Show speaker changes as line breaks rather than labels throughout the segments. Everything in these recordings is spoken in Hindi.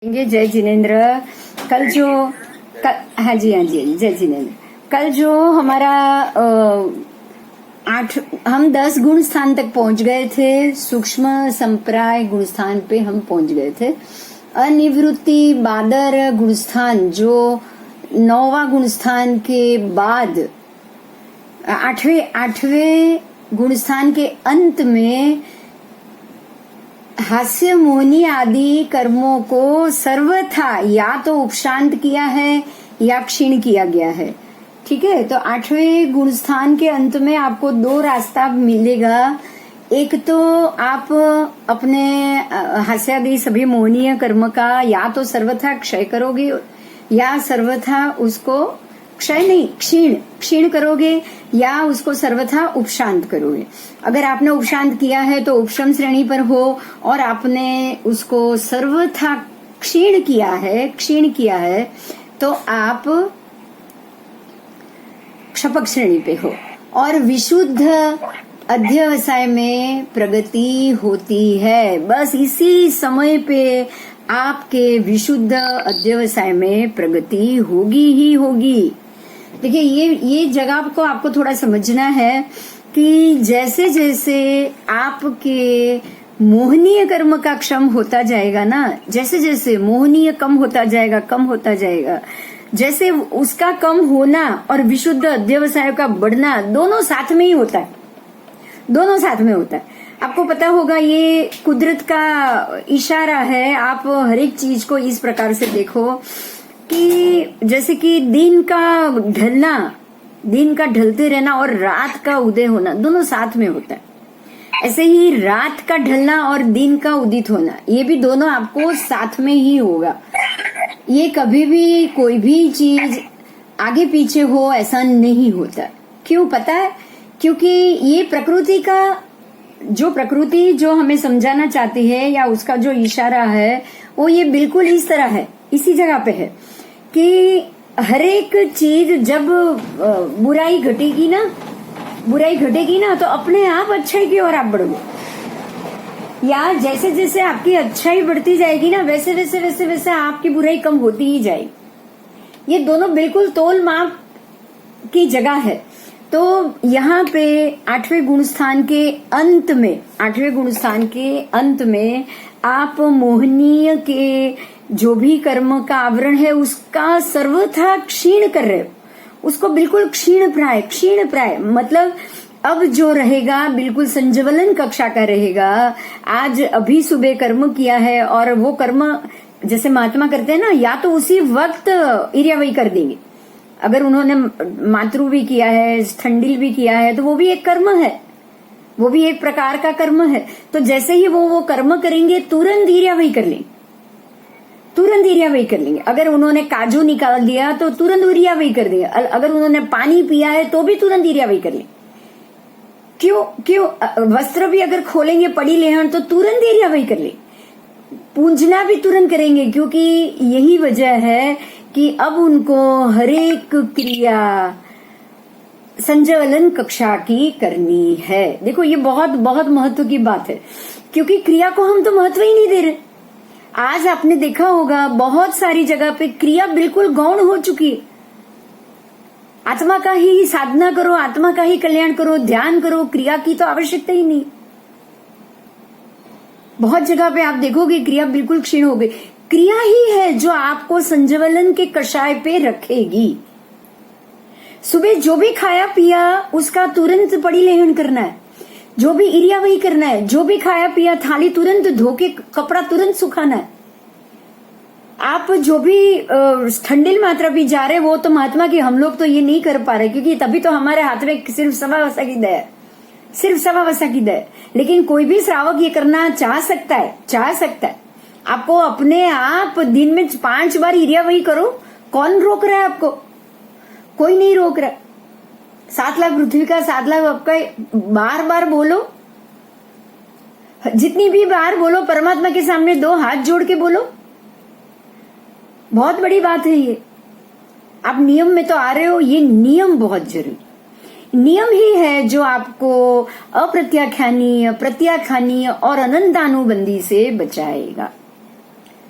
जय जिनेन्द्र। कल जो हाँ जी जय जिनेन्द्र। कल जो हमारा हम 10 गुण स्थान तक पहुंच गए थे। सूक्ष्म संप्राय गुण स्थान पे हम पहुंच गए थे। अनिवृत्ति बादर गुण स्थान जो 9वां गुण स्थान के बाद 8वें गुण स्थान के अंत में हास्य मोहिनी आदि कर्मों को सर्वथा या तो उपशांत किया है या क्षीण किया गया है। ठीक है, तो 8वें गुण स्थान के अंत में आपको 2 रास्ता मिलेगा। एक तो आप अपने हास्यादि सभी मोहनीय कर्म का या तो सर्वथा क्षय करोगे या सर्वथा उसको क्षय नहीं क्षीण करोगे या उसको सर्वथा उपशांत करोगे। अगर आपने उपशांत किया है तो उपशम श्रेणी पर हो, और आपने उसको सर्वथा क्षीण किया है तो आप क्षपक श्रेणी पे हो, और विशुद्ध अध्यवसाय में प्रगति होती है। बस इसी समय पे आपके विशुद्ध अध्यवसाय में प्रगति होगी ही होगी। देखिए, ये जगह को आपको थोड़ा समझना है कि जैसे जैसे आपके मोहनीय कर्म का क्षम होता जाएगा ना, जैसे जैसे मोहनीय कम होता जाएगा, जैसे उसका कम होना और विशुद्ध अध्यवसाय का बढ़ना दोनों साथ में ही होता है। आपको पता होगा, ये कुदरत का इशारा है। आप हर एक चीज को इस प्रकार से देखो कि जैसे कि दिन का ढलते रहना और रात का उदय होना दोनों साथ में होता है। ऐसे ही रात का ढलना और दिन का उदित होना, ये भी दोनों आपको साथ में ही होगा। ये कभी भी कोई भी चीज आगे पीछे हो ऐसा नहीं होता। क्यों पता है? क्योंकि ये प्रकृति जो हमें समझाना चाहती है या उसका जो इशारा है वो ये बिल्कुल इस तरह है, इसी जगह पे है कि हर एक चीज जब बुराई घटेगी ना तो अपने आप अच्छाई की ओर आप बढ़ोगे, या जैसे जैसे आपकी अच्छाई बढ़ती जाएगी ना वैसे वैसे आपकी बुराई कम होती ही जाएगी। ये दोनों बिल्कुल तोल माप की जगह है। तो यहाँ पे 8वें गुण स्थान के अंत में आप मोहनीय के जो भी कर्म का आवरण है उसका सर्वथा क्षीण कर रहे हो, उसको बिल्कुल क्षीण प्राय मतलब अब जो रहेगा बिल्कुल संज्वलन कक्षा का रहेगा। आज अभी सुबह कर्म किया है और वो कर्म जैसे महात्मा करते हैं ना, या तो उसी वक्त इर्यावई कर देंगे। अगर उन्होंने मातृ भी किया है, स्थंडिल भी किया है, तो वो भी एक कर्म है, वो भी एक प्रकार का कर्म है। तो जैसे ही वो कर्म करेंगे तुरंत इर्यावई कर लेंगे। अगर उन्होंने काजू निकाल दिया तो तुरंत इर्यावई कर देंगे। अगर उन्होंने पानी पिया है तो भी तुरंत इर्यावई कर लेंगे। क्यों वस्त्र भी अगर खोलेंगे पड़ी लेहन तो तुरंत इर्यावई कर ले। पूंजना भी तुरंत करेंगे, क्योंकि यही वजह है कि अब उनको हरेक क्रिया संज्वलन कक्षा की करनी है। देखो, ये बहुत बहुत महत्व की बात है, क्योंकि क्रिया को हम तो महत्व ही नहीं दे रहे। आज आपने देखा होगा बहुत सारी जगह पे क्रिया बिल्कुल गौण हो चुकी है। आत्मा का ही साधना करो, आत्मा का ही कल्याण करो, ध्यान करो, क्रिया की तो आवश्यकता ही नहीं। बहुत जगह पे आप देखोगे क्रिया बिल्कुल क्षीण हो गई। क्रिया ही है जो आपको संज्वलन के कषाय पे रखेगी। सुबह जो भी खाया पिया उसका तुरंत पड़ी लेहन करना है, जो भी इर्यावई करना है, जो भी खाया पिया थाली तुरंत धो के कपड़ा तुरंत सुखाना है। आप जो भी ठंडिल मात्रा भी जा रहे वो तो महात्मा की, हम लोग तो ये नहीं कर पा रहे, क्योंकि तभी तो हमारे हाथ में सिर्फ 1.25 वसा की दया। लेकिन कोई भी श्रावक ये करना चाह सकता है। आपको अपने आप दिन में 5 बार इर्यावई करो, कौन रोक रहा है आपको? कोई नहीं रोक रहा। 7 लाख पृथ्वी का 7 लाख आपका, बार बोलो, जितनी भी बार बोलो परमात्मा के सामने 2 हाथ जोड़ के बोलो। बहुत बड़ी बात है ये। आप नियम में तो आ रहे हो, ये नियम बहुत जरूरी, नियम ही है जो आपको अप्रत्याख्यानीय, प्रत्याख्यानीय और अनंतानुबंधी से बचाएगा।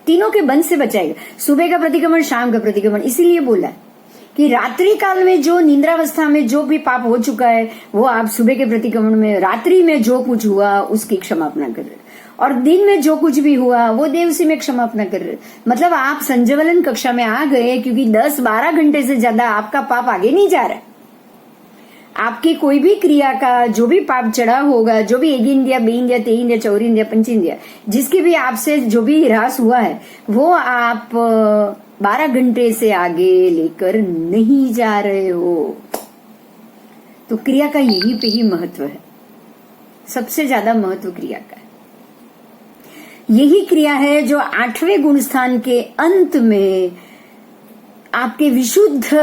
तीनों के बंध से बचाएगा। सुबह का प्रतिक्रमण, शाम का प्रतिक्रमण, इसीलिए बोला है कि रात्रि काल में जो निद्रावस्था में जो भी पाप हो चुका है वो आप सुबह के प्रतिक्रमण में, रात्रि में जो कुछ हुआ उसकी क्षमापना कर रहे, और दिन में जो कुछ भी हुआ वो देव उसी में क्षमापना कर रहे। मतलब आप संज्वलन कक्षा में आ गए, क्योंकि 10-12 घंटे से ज्यादा आपका पाप आगे नहीं जा रहा है। आपकी कोई भी क्रिया का जो भी पाप चढ़ा होगा, जो भी 1 इंद्रिया, 2 इंद्रिया, 3 इंद्रिया, 4 इंद्रिया, 5 इंद्रिया, जिसकी भी आपसे जो भी ह्रास हुआ है वो आप 12 घंटे से आगे लेकर नहीं जा रहे हो। तो क्रिया का यही पे ही महत्व है, सबसे ज्यादा महत्व क्रिया का है। यही क्रिया है जो 8वें गुणस्थान के अंत में आपके विशुद्ध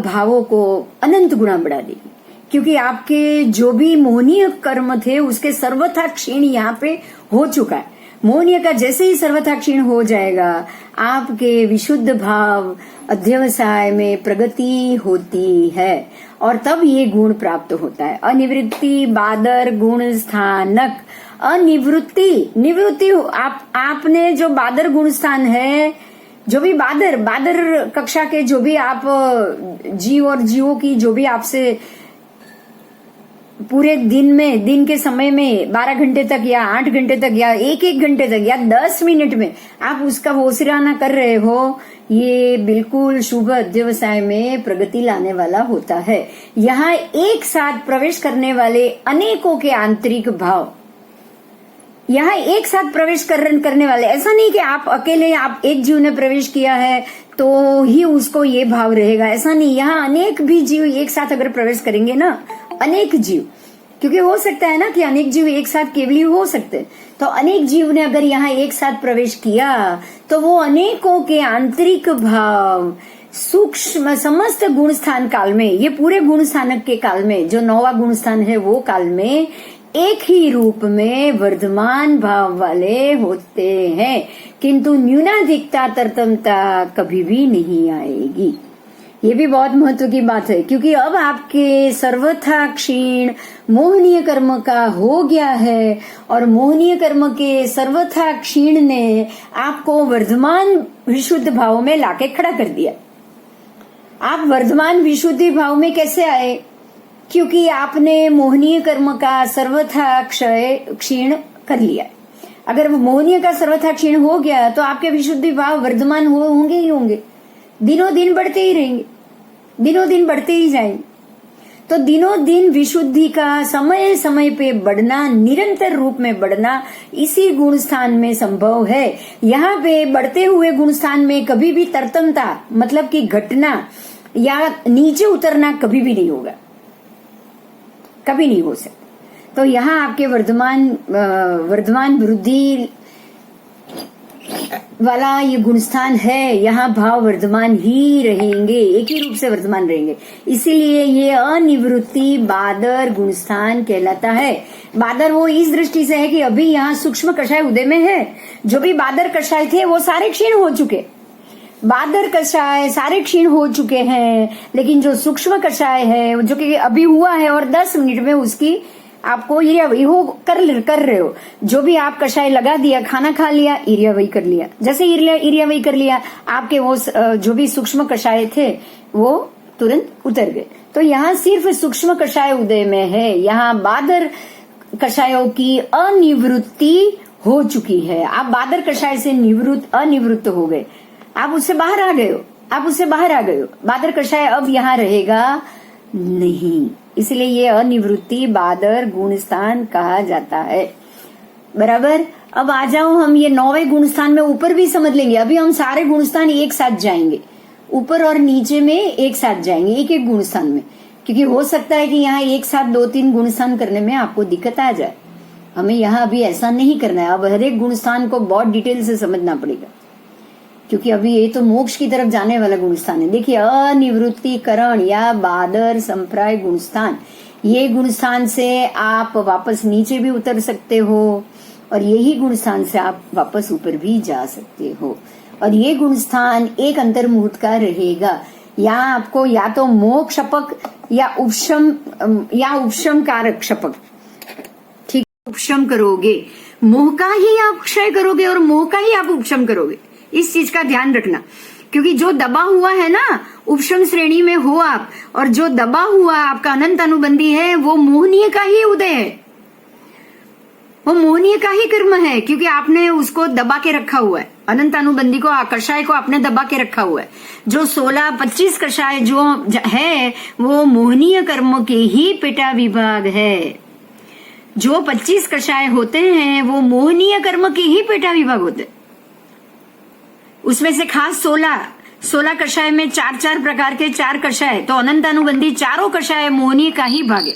भावों को अनंत गुना बढ़ा देगी, क्योंकि आपके जो भी मोहनीय कर्म थे उसके सर्वथा क्षीण यहाँ पे हो चुका है। मोहनीय का जैसे ही सर्वथा क्षीण हो जाएगा, आपके विशुद्ध भाव अध्यवसाय में प्रगति होती है, और तब ये गुण प्राप्त होता है। अनिवृत्ति बादर गुण स्थानक, निवृत्ति आपने जो बादर गुण स्थान है, जो भी बादर कक्षा के जो भी आप जीव और जीवों की जो भी आपसे पूरे दिन के समय में 12 घंटे तक या 8 घंटे तक या 1 घंटे तक या 10 मिनट में आप उसका ओसिराना कर रहे हो, ये बिल्कुल शुभ अध्यवसाय में प्रगति लाने वाला होता है। यहाँ एक साथ प्रवेश करने वाले अनेकों के आंतरिक भाव, यहाँ एक साथ प्रवेश करने वाले, ऐसा नहीं कि आप अकेले, आप एक जीव ने प्रवेश किया है तो ही उसको ये भाव रहेगा, ऐसा नहीं। यहाँ अनेक भी जीव एक साथ अगर प्रवेश करेंगे ना, अनेक जीव, क्योंकि हो सकता है ना कि अनेक जीव एक साथ केवल हो सकते, तो अनेक जीव ने अगर यहाँ एक साथ प्रवेश किया तो वो अनेकों के आंतरिक भाव सूक्ष्म समस्त गुण स्थान काल में, ये पूरे गुण स्थानक के काल में, जो 9वां गुण स्थान है वो काल में एक ही रूप में वर्धमान भाव वाले होते हैं, किंतु न्यूनाधिकता तरतमता कभी भी नहीं आएगी। ये भी बहुत महत्व की बात है, क्योंकि अब आपके सर्वथा क्षीण मोहनीय कर्म का हो गया है, और मोहनीय कर्म के सर्वथा क्षीण ने आपको वर्धमान विशुद्ध भाव में लाके खड़ा कर दिया। आप वर्धमान विशुद्धि भाव में कैसे आए? क्योंकि आपने मोहनीय कर्म का सर्वथा क्षीण कर लिया। अगर मोहनीय का सर्वथा क्षीण हो गया तो आपके विशुद्धि भाव वर्धमान होंगे ही होंगे, दिनों दिन बढ़ते ही रहेंगे, दिनों दिन बढ़ते ही जाएंगे। तो दिनों दिन विशुद्धि का समय समय पे बढ़ना, निरंतर रूप में बढ़ना इसी गुण स्थान में संभव है। यहाँ पे बढ़ते हुए गुण स्थान में कभी भी तरतमता मतलब कि घटना या नीचे उतरना कभी भी नहीं होगा, कभी नहीं हो सकता। तो यहाँ आपके वर्धमान वृद्धि वाला ये गुणस्थान है, यहाँ भाव वर्धमान ही रहेंगे, एक ही रूप से वर्धमान रहेंगे, इसीलिए ये अनिवृत्ति बादर गुणस्थान कहलाता है। बादर वो इस दृष्टि से है कि अभी यहाँ सूक्ष्म कषाय उदय में है, जो भी बादर कषाय थे वो सारे क्षीण हो चुके, बादर कषाय सारे क्षीण हो चुके हैं, लेकिन जो सूक्ष्म कषाय है जो कि अभी हुआ है और 10 मिनट में उसकी आपको ईर्या वही हो कर रहे हो। जो भी आप कषाय लगा दिया, खाना खा लिया, ईर्या वही कर लिया, जैसे ईर्या वही कर लिया, आपके वो जो भी सूक्ष्म कषाय थे वो तुरंत उतर गए। तो यहाँ सिर्फ सूक्ष्म कषाय उदय में है, यहाँ बादर कषायों की अनिवृत्ति हो चुकी है। आप बादर कषाय से अनिवृत्त हो गए, आप उससे बाहर आ गए हो, बादर कषाय अब यहाँ रहेगा नहीं, इसलिए ये अनिवृत्ति बादर गुणस्थान कहा जाता है। बराबर। अब आ जाओ हम ये 9वें गुणस्थान में ऊपर भी समझ लेंगे। अभी हम सारे गुणस्थान एक साथ जाएंगे, ऊपर और नीचे में एक साथ जाएंगे, एक गुणस्थान में, क्योंकि हो सकता है कि यहाँ एक साथ 2-3 गुणस्थान करने में आपको दिक्कत आ जाए। हमें यहाँ अभी ऐसा नहीं करना है, अब हर एक गुणस्थान को बहुत डिटेल से समझना पड़ेगा, क्योंकि अभी ये तो मोक्ष की तरफ जाने वाला गुणस्थान है। देखिए, अनिवृत्तिकरण या बादर संप्राय गुणस्थान, ये गुणस्थान से आप वापस नीचे भी उतर सकते हो, और यही गुणस्थान से आप वापस ऊपर भी जा सकते हो। और ये गुणस्थान एक अंतर्मुहूर्त का रहेगा। यहाँ आपको या तो मोक्ष शपक या उपशम कारक शपक, ठीक, उपशम करोगे, मोह का ही आप क्षय करोगे और मोह का ही आप उपशम करोगे, इस चीज का ध्यान रखना, क्योंकि जो दबा हुआ है ना उपशम श्रेणी में हो आप, और जो दबा हुआ आपका अनंत अनुबंधी है वो मोहनीय का ही उदय है, वो मोहनीय का ही कर्म है, क्योंकि आपने उसको दबा के रखा हुआ है। अनंत अनुबंधी को, कषाय को आपने दबा के रखा हुआ है। जो 16-25 कषाय जो है वो मोहनीय कर्म के ही पेटा विभाग है। जो 25 कषाय होते हैं वो मोहनीय कर्म के ही पेटा विभाग होते हैं। उसमें से खास 16 कषाय में 4 प्रकार के 4 कषाय, तो अनंत अनुबंधी चारों कषाय मोहनीय का ही भाग है।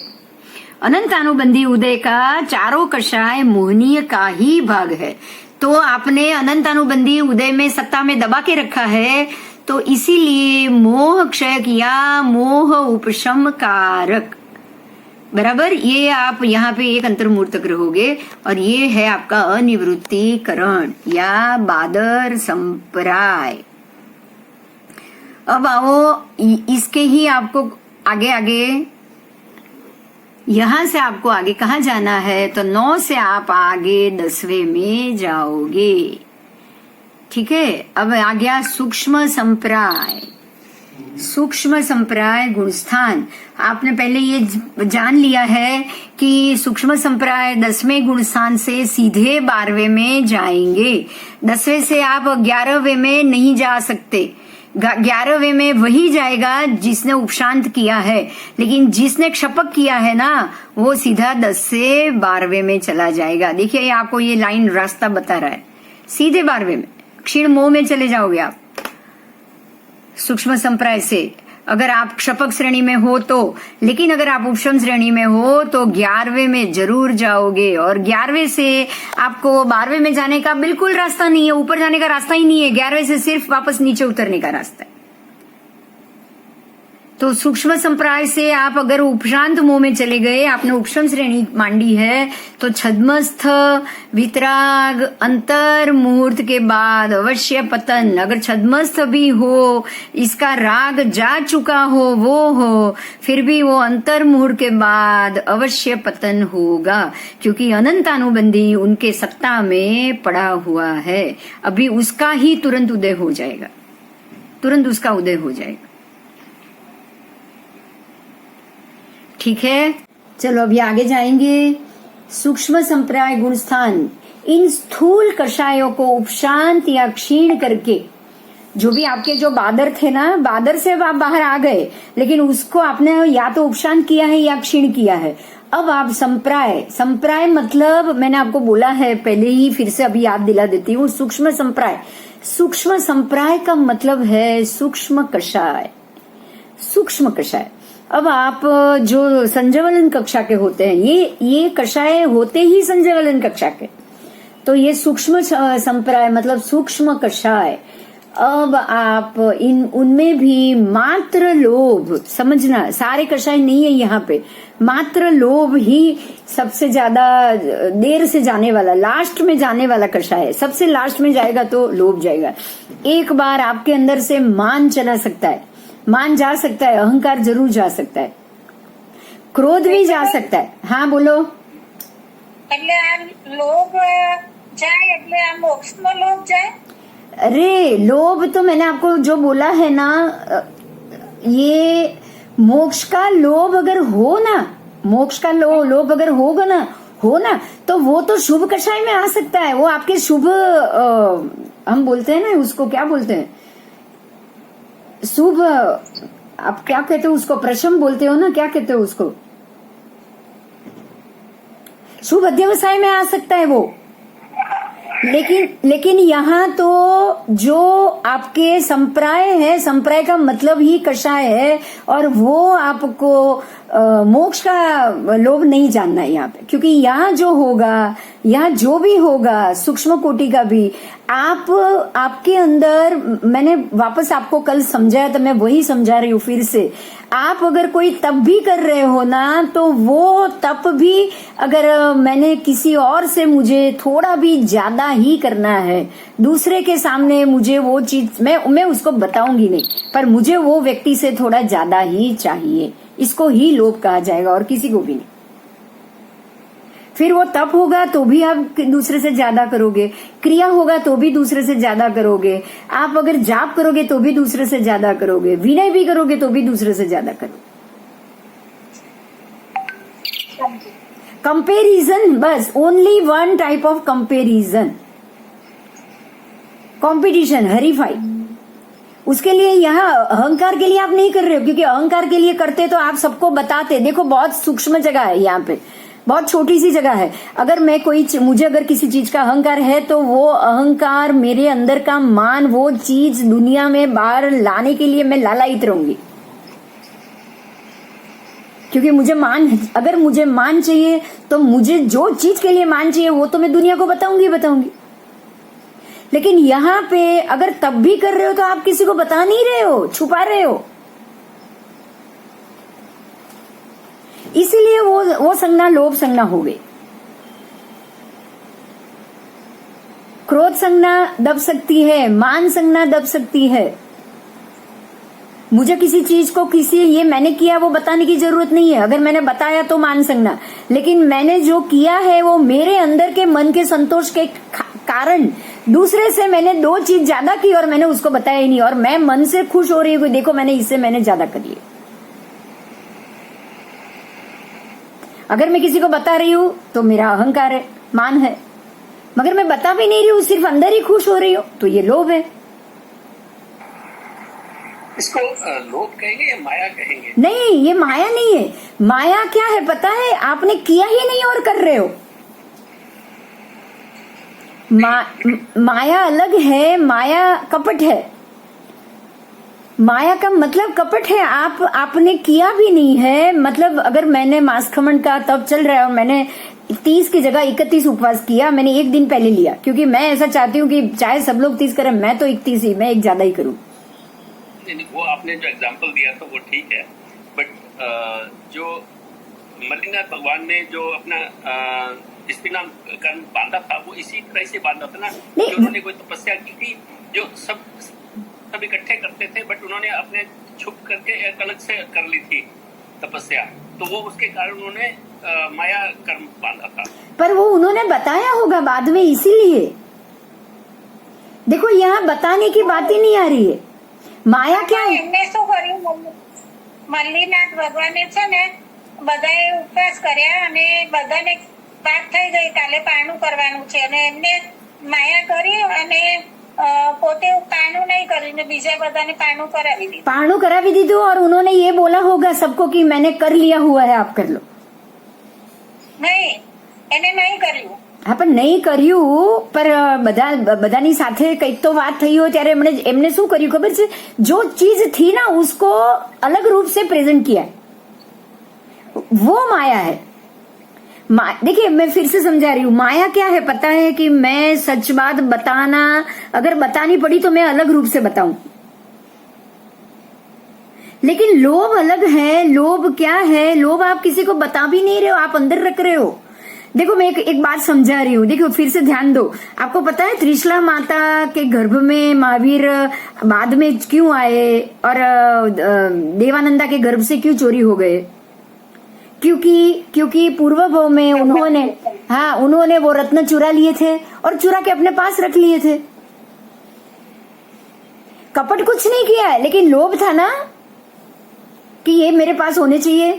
अनंत अनुबंधी उदय का चारों कषाय मोहनीय का ही भाग है। तो आपने अनंत अनुबंधी उदय में सत्ता में दबा के रखा है, तो इसीलिए मोह क्षयक या मोह उपशम कारक, बराबर, ये आप यहाँ पे एक अंतर्मूर्तक रहोगे। और ये है आपका अनिवृत्तिकरण या बादर संप्राय। अब आओ इसके ही आपको आगे यहां से आपको आगे कहाँ जाना है, तो 9 से आप आगे 10वें में जाओगे। ठीक है, अब आ गया सूक्ष्म संप्राय। सूक्ष्म संप्राय गुणस्थान। आपने पहले ये जान लिया है कि सूक्ष्म संप्राय 10वें गुणस्थान से सीधे 12वें में जाएंगे। 10वें से आप 11वें में नहीं जा सकते। 11वें में वही जाएगा जिसने उपशांत किया है, लेकिन जिसने क्षपक किया है ना वो सीधा 10 से 12वें में चला जाएगा। देखिए आपको ये लाइन रास्ता बता रहा है, सीधे 12वें में क्षीण मोह में चले जाओगे आप सूक्ष्म संप्राय से, अगर आप क्षपक श्रेणी में हो तो। लेकिन अगर आप उपशम श्रेणी में हो तो 11वें में जरूर जाओगे। और 11वें से आपको 12वें में जाने का बिल्कुल रास्ता नहीं है, ऊपर जाने का रास्ता ही नहीं है। 11वें से सिर्फ वापस नीचे उतरने का रास्ता है। तो सूक्ष्म संप्राय से आप अगर उपशांत मोह में चले गए, आपने उपशम श्रेणी मांडी है, तो छद्मस्थ वितराग अंतर मुहूर्त के बाद अवश्य पतन। अगर छद्मस्थ भी हो, इसका राग जा चुका हो, वो हो, फिर भी वो अंतर मुहूर्त के बाद अवश्य पतन होगा, क्योंकि अनंत अनुबंधी उनके सत्ता में पड़ा हुआ है। अभी उसका ही तुरंत उदय हो जाएगा, तुरंत उसका उदय हो जाएगा। ठीक है, चलो अभी आगे जाएंगे। सूक्ष्म संप्राय गुणस्थान। इन स्थूल कषायों को उपशांत या क्षीण करके, जो भी आपके जो बादर थे ना, बादर से आप बाहर आ गए, लेकिन उसको आपने या तो उपशांत किया है या क्षीण किया है। अब आप संप्राय मतलब मैंने आपको बोला है पहले ही, फिर से अभी याद दिला देती हूँ। सूक्ष्म संप्राय का मतलब है सूक्ष्म कषाय, सूक्ष्म कषाय। अब आप जो संजयवलन कक्षा के होते हैं, ये कषाय होते ही संजयवलन कक्षा के, तो ये सूक्ष्म संप्राय मतलब सूक्ष्म कषाय। अब आप उनमें भी मात्र लोभ, समझना सारे कषाय नहीं है यहाँ पे, मात्र लोभ ही सबसे ज्यादा देर से जाने वाला, लास्ट में जाने वाला कषाय है। सबसे लास्ट में जाएगा तो लोभ जाएगा। एक बार आपके अंदर से मान चला सकता है, मान जा सकता है, अहंकार जरूर जा सकता है, क्रोध भी जा सकता है। हाँ बोलो।
लोभ जाए, मोक्ष में लोभ जाए।
अरे लोभ तो मैंने आपको जो बोला है ना, ये मोक्ष का लोभ अगर हो ना, मोक्ष का लोभ अगर होगा ना, तो वो तो शुभ कषाय में आ सकता है। वो आपके शुभ, हम बोलते हैं ना उसको, क्या बोलते हैं, शुभ, आप क्या कहते हो उसको, प्रशम बोलते हो ना, क्या कहते हो उसको, शुभ अध्यवसाय में आ सकता है वो। लेकिन यहाँ तो जो आपके संप्राय है, संप्राय का मतलब ही कषाय है, और वो आपको मोक्ष का लोभ नहीं जानना है यहाँ पे, क्योंकि यहाँ जो होगा, यहाँ जो भी होगा सूक्ष्म कोटि का भी, आपके अंदर, मैंने वापस आपको कल समझाया तो मैं वही समझा रही हूँ फिर से। आप अगर कोई तप भी कर रहे हो ना, तो वो तप भी अगर मैंने किसी और से, मुझे थोड़ा भी ज्यादा ही करना है, दूसरे के सामने मुझे वो चीज मैं उसको बताऊंगी नहीं, पर मुझे वो व्यक्ति से थोड़ा ज्यादा ही चाहिए, इसको ही लोभ कहा जाएगा और किसी को भी नहीं। फिर वो तप होगा तो भी आप दूसरे से ज्यादा करोगे, क्रिया होगा तो भी दूसरे से ज्यादा करोगे, आप अगर जाप करोगे तो भी दूसरे से ज्यादा करोगे, विनय भी करोगे तो भी दूसरे से ज्यादा करोगे। कंपेरिजन, बस only one type of comparison, competition, हरीफाई। उसके लिए यहाँ अहंकार के लिए आप नहीं कर रहे हो, क्योंकि अहंकार के लिए करते तो आप सबको बताते। देखो बहुत सूक्ष्म जगह है यहाँ पे, बहुत छोटी सी जगह है। अगर मैं मुझे अगर किसी चीज का अहंकार है तो वो अहंकार मेरे अंदर का मान, वो चीज दुनिया में बाहर लाने के लिए मैं लालायित रहूंगी, क्योंकि मुझे मान, अगर मुझे मान चाहिए तो मुझे जो चीज के लिए मान चाहिए वो तो मैं दुनिया को बताऊंगी। लेकिन यहाँ पे अगर तब भी कर रहे हो तो आप किसी को बता नहीं रहे हो, छुपा रहे हो। इसीलिए वो संज्ञा लोभ संज्ञा हो गई। क्रोध संज्ञा दब सकती है, मान संज्ञा दब सकती है। मुझे किसी चीज को ये मैंने किया वो बताने की जरूरत नहीं है। अगर मैंने बताया तो मान संज्ञा, लेकिन मैंने जो किया है वो मेरे अंदर के मन के संतोष के कारण दूसरे से मैंने 2 चीज ज्यादा की और मैंने उसको बताया ही नहीं, और मैं मन से खुश हो रही हूँ, देखो मैंने ज्यादा कर लिया। अगर मैं किसी को बता रही हूँ तो मेरा अहंकार है, मान है, मगर मैं बता भी नहीं रही हूँ, सिर्फ अंदर ही खुश हो रही हूँ, तो ये लोभ है।
इसको लोभ कहेंगे या माया कहेंगे?
नहीं, ये माया नहीं है। माया क्या है पता है? आपने किया ही नहीं और कर रहे हो। माया अलग है, माया कपट है। माया का मतलब कपट है। आपने किया भी नहीं है। मतलब अगर मैंने मांसखमण का तब चल रहा है और मैंने 30 की जगह 31 उपवास किया, मैंने एक दिन पहले लिया, क्योंकि मैं ऐसा चाहती हूँ कि चाहे सब लोग 30 करें, मैं तो 31 ही, मैं एक ज्यादा ही करूँ।
नहीं, वो आपने जो एग्जांपल दिया तो वो ठीक है, बट जो मल्लिनाथ भगवान ने जो अपना स्त्रीनाम कर्म बांधा था वो इसी तरह से बांधा था ना, कि उन्होंने कोई तपस्या की थी जो सब इकट्ठे करते थे, बट उन्होंने अपने छुप करके एक अलग से कर ली थी तपस्या, तो वो उसके कारण उन्होंने माया कर्म बांधा था। पर
वो उन्होंने बताया होगा बाद में, इसीलिए देखो यहाँ बताने की बात ही नहीं आ रही है। માયા क्या है?
એમને શું કર્યું, મલ્લીનાથ ભગવાને છે ને બધાએ ઉપવાસ કર્યા અને બધાને વાત થઈ ગઈ કાલે પારણું કરવાનું છે, અને એમને માયા કરી અને પોતે પારણું નહીં કર્યું ને બીજા બધાને પારણું કરાવી દીધું।
પારણું કરાવી દીધું और उन्होंने ये बोला होगा सबको कि मैंने कर लिया हुआ है, आप कर लो।
नहीं, એને નહીં કર્યું।
હા, પણ નહીં કર્યું, પર બધાની સાથે કંઈક તો વાત થઈ હોય ત્યારે એમને શું કર્યું ખબર છે? जो चीज थी ना उसको अलग रूप से प्रेजेंट किया, वो माया है। देखिए मैं फिर से समझा रही हूँ, माया क्या है पता है? कि मैं सच बात बताना, अगर बतानी पड़ी तो मैं अलग रूप से बताऊं। लेकिन लोभ अलग है। लोभ क्या है? लोभ आप किसी को बता भी नहीं रहे हो, आप अंदर रख रहे हो। देखो मैं एक बात समझा रही हूँ, देखो फिर से ध्यान दो। आपको पता है त्रिशला माता के गर्भ में महावीर बाद में क्यों आए और देवानंदा के गर्भ से क्यों चोरी हो गए? क्योंकि पूर्व भव में उन्होंने वो रत्न चुरा लिए थे और चुरा के अपने पास रख लिए थे। कपट कुछ नहीं किया है, लेकिन लोभ था ना कि ये मेरे पास होने चाहिए।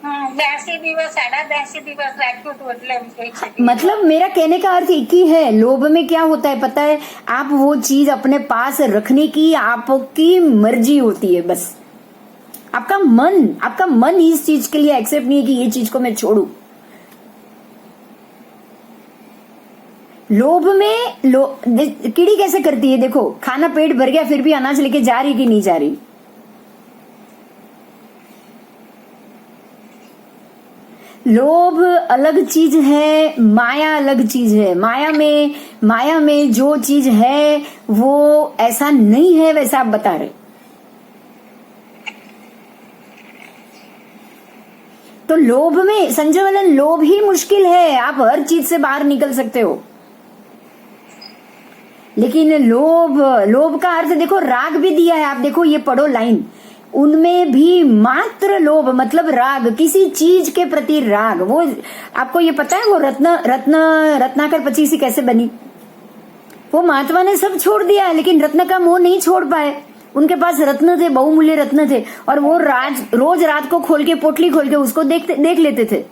82 દિવસ 82 દિવસ રાખ્યું હતું એટલે
मतलब मेरा कहने का अर्थ एक ही है। लोभ में क्या होता है पता है? आप वो चीज अपने पास रखने की आपकी मर्जी होती है, बस आपका मन इस चीज के लिए एक्सेप्ट नहीं है कि ये चीज को मैं छोड़ू। लोभ में कीड़ी कैसे करती है? देखो खाना पेट भर गया फिर भी अनाज लेके जा रही कि नहीं जा रही? लोभ अलग चीज है, माया अलग चीज है। माया में जो चीज है वो ऐसा नहीं है वैसा आप बता रहे। तो लोभ में संजयवलन, लोभ ही मुश्किल है। आप हर चीज से बाहर निकल सकते हो, लेकिन लोभ का अर्थ देखो, राग भी दिया है। आप देखो ये पढ़ो लाइन, उनमें भी मात्र लोभ मतलब राग, किसी चीज के प्रति राग। वो आपको ये पता है वो रत्नाकर पचीसी कैसे बनी? वो महात्मा ने सब छोड़ दिया लेकिन रत्न का मोह नहीं छोड़ पाए। उनके पास रत्न थे, बहुमूल्य रत्न थे, और वो रोज रात को खोल के पोटली खोल के उसको देख लेते थे।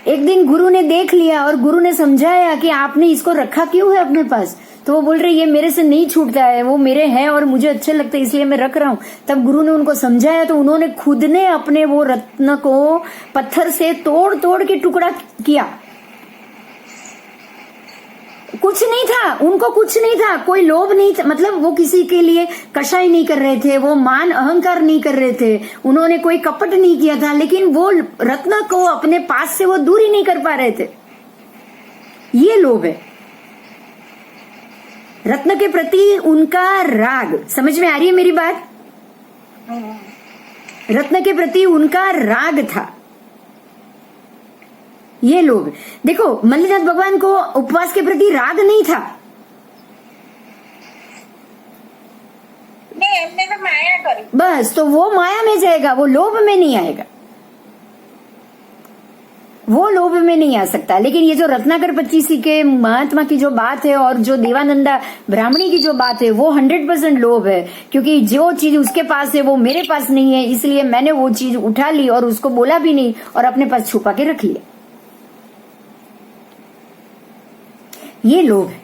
एक दिन गुरु ने देख लिया और गुरु ने समझाया कि आपने इसको रखा क्यों है अपने पास? तो वो बोल रहे ये मेरे से नहीं छूटता है, वो मेरे हैं और मुझे अच्छे लगते हैं इसलिए मैं रख रहा हूं। तब गुरु ने उनको समझाया तो उन्होंने खुद ने अपने वो रत्न को पत्थर से तोड़ तोड़ के टुकड़ा किया। कुछ नहीं था, उनको कुछ नहीं था, कोई लोभ नहीं था, मतलब वो किसी के लिए कषाय नहीं कर रहे थे, वो मान अहंकार नहीं कर रहे थे, उन्होंने कोई कपट नहीं किया था, लेकिन वो रत्न को अपने पास से वो दूर ही नहीं कर पा रहे थे। ये लोभ है, रत्न के प्रति उनका राग। समझ में आ रही है मेरी बात? रत्न के प्रति उनका राग था, ये लोग। देखो मल्लिनाथ भगवान को उपवास के प्रति राग नहीं था,
नहीं हमने तो माया करी
बस, तो वो माया में जाएगा, वो लोभ में नहीं आएगा, वो लोभ में नहीं आ सकता। लेकिन ये जो रत्नाकर पच्चीसी के महात्मा की जो बात है और जो देवानंदा ब्राह्मणी की जो बात है वो 100% लोभ है, क्योंकि जो चीज उसके पास है वो मेरे पास नहीं है, इसलिए मैंने वो चीज उठा ली और उसको बोला भी नहीं और अपने पास छुपा के रख लिया। ये लोभ है,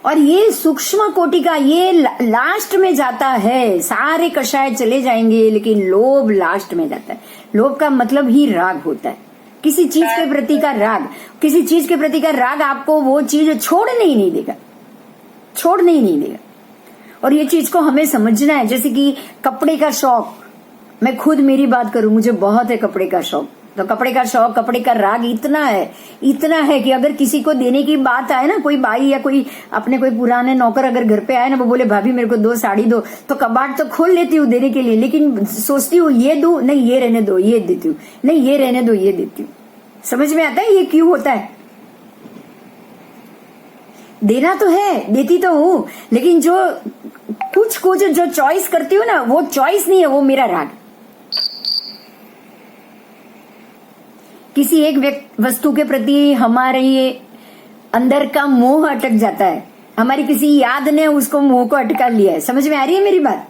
और ये सूक्ष्म कोटि का, ये लास्ट में जाता है। सारे कषाय चले जाएंगे लेकिन लोभ लास्ट में जाता है। लोभ का मतलब ही राग होता है, किसी चीज के प्रति का राग। किसी चीज के प्रति का राग आपको वो चीज छोड़ने ही नहीं देगा, छोड़ने ही नहीं देगा। और ये चीज को हमें समझना है। जैसे कि कपड़े का शौक, मैं खुद मेरी बात करूं, मुझे बहुत है कपड़े का शौक। तो कपड़े का शौक, कपड़े का राग इतना है कि अगर किसी को देने की बात आए ना, कोई बाई या कोई अपने कोई पुराने नौकर अगर घर पे आए ना, वो बोले भाभी मेरे को 2 साड़ी दो, तो कबाड़ तो खोल लेती हूँ देने के लिए, लेकिन सोचती हूँ ये दूं, नहीं ये रहने दो ये देती हूँ, नहीं ये रहने दो ये देती हूँ। समझ में आता है ये क्यों होता है? देना तो है, देती तो हूँ, लेकिन जो कुछ जो चॉइस करती हूँ ना, वो चॉइस नहीं है, वो मेरा राग। किसी एक वस्तु के प्रति हमारे ये अंदर का मोह अटक जाता है, हमारी किसी याद ने उसको मोह को अटका लिया है। समझ में आ रही है मेरी बात?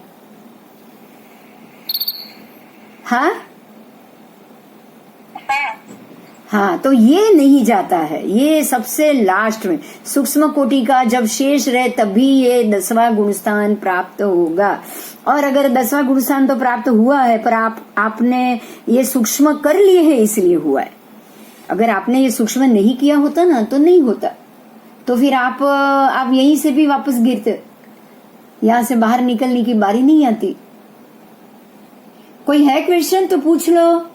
हाँ हाँ, तो ये नहीं जाता है, ये सबसे लास्ट में सूक्ष्म कोटि का जब शेष रहे तभी ये 10वां गुणस्थान प्राप्त होगा। और अगर 10वां गुणस्थान तो प्राप्त हुआ है, पर आपने ये सूक्ष्म कर लिए है इसलिए हुआ है। अगर आपने ये सूक्ष्म नहीं किया होता ना तो नहीं होता, तो फिर आप यहीं से भी वापस गिरते, यहां से बाहर निकलने की बारी नहीं आती। कोई है क्वेश्चन तो पूछ लो।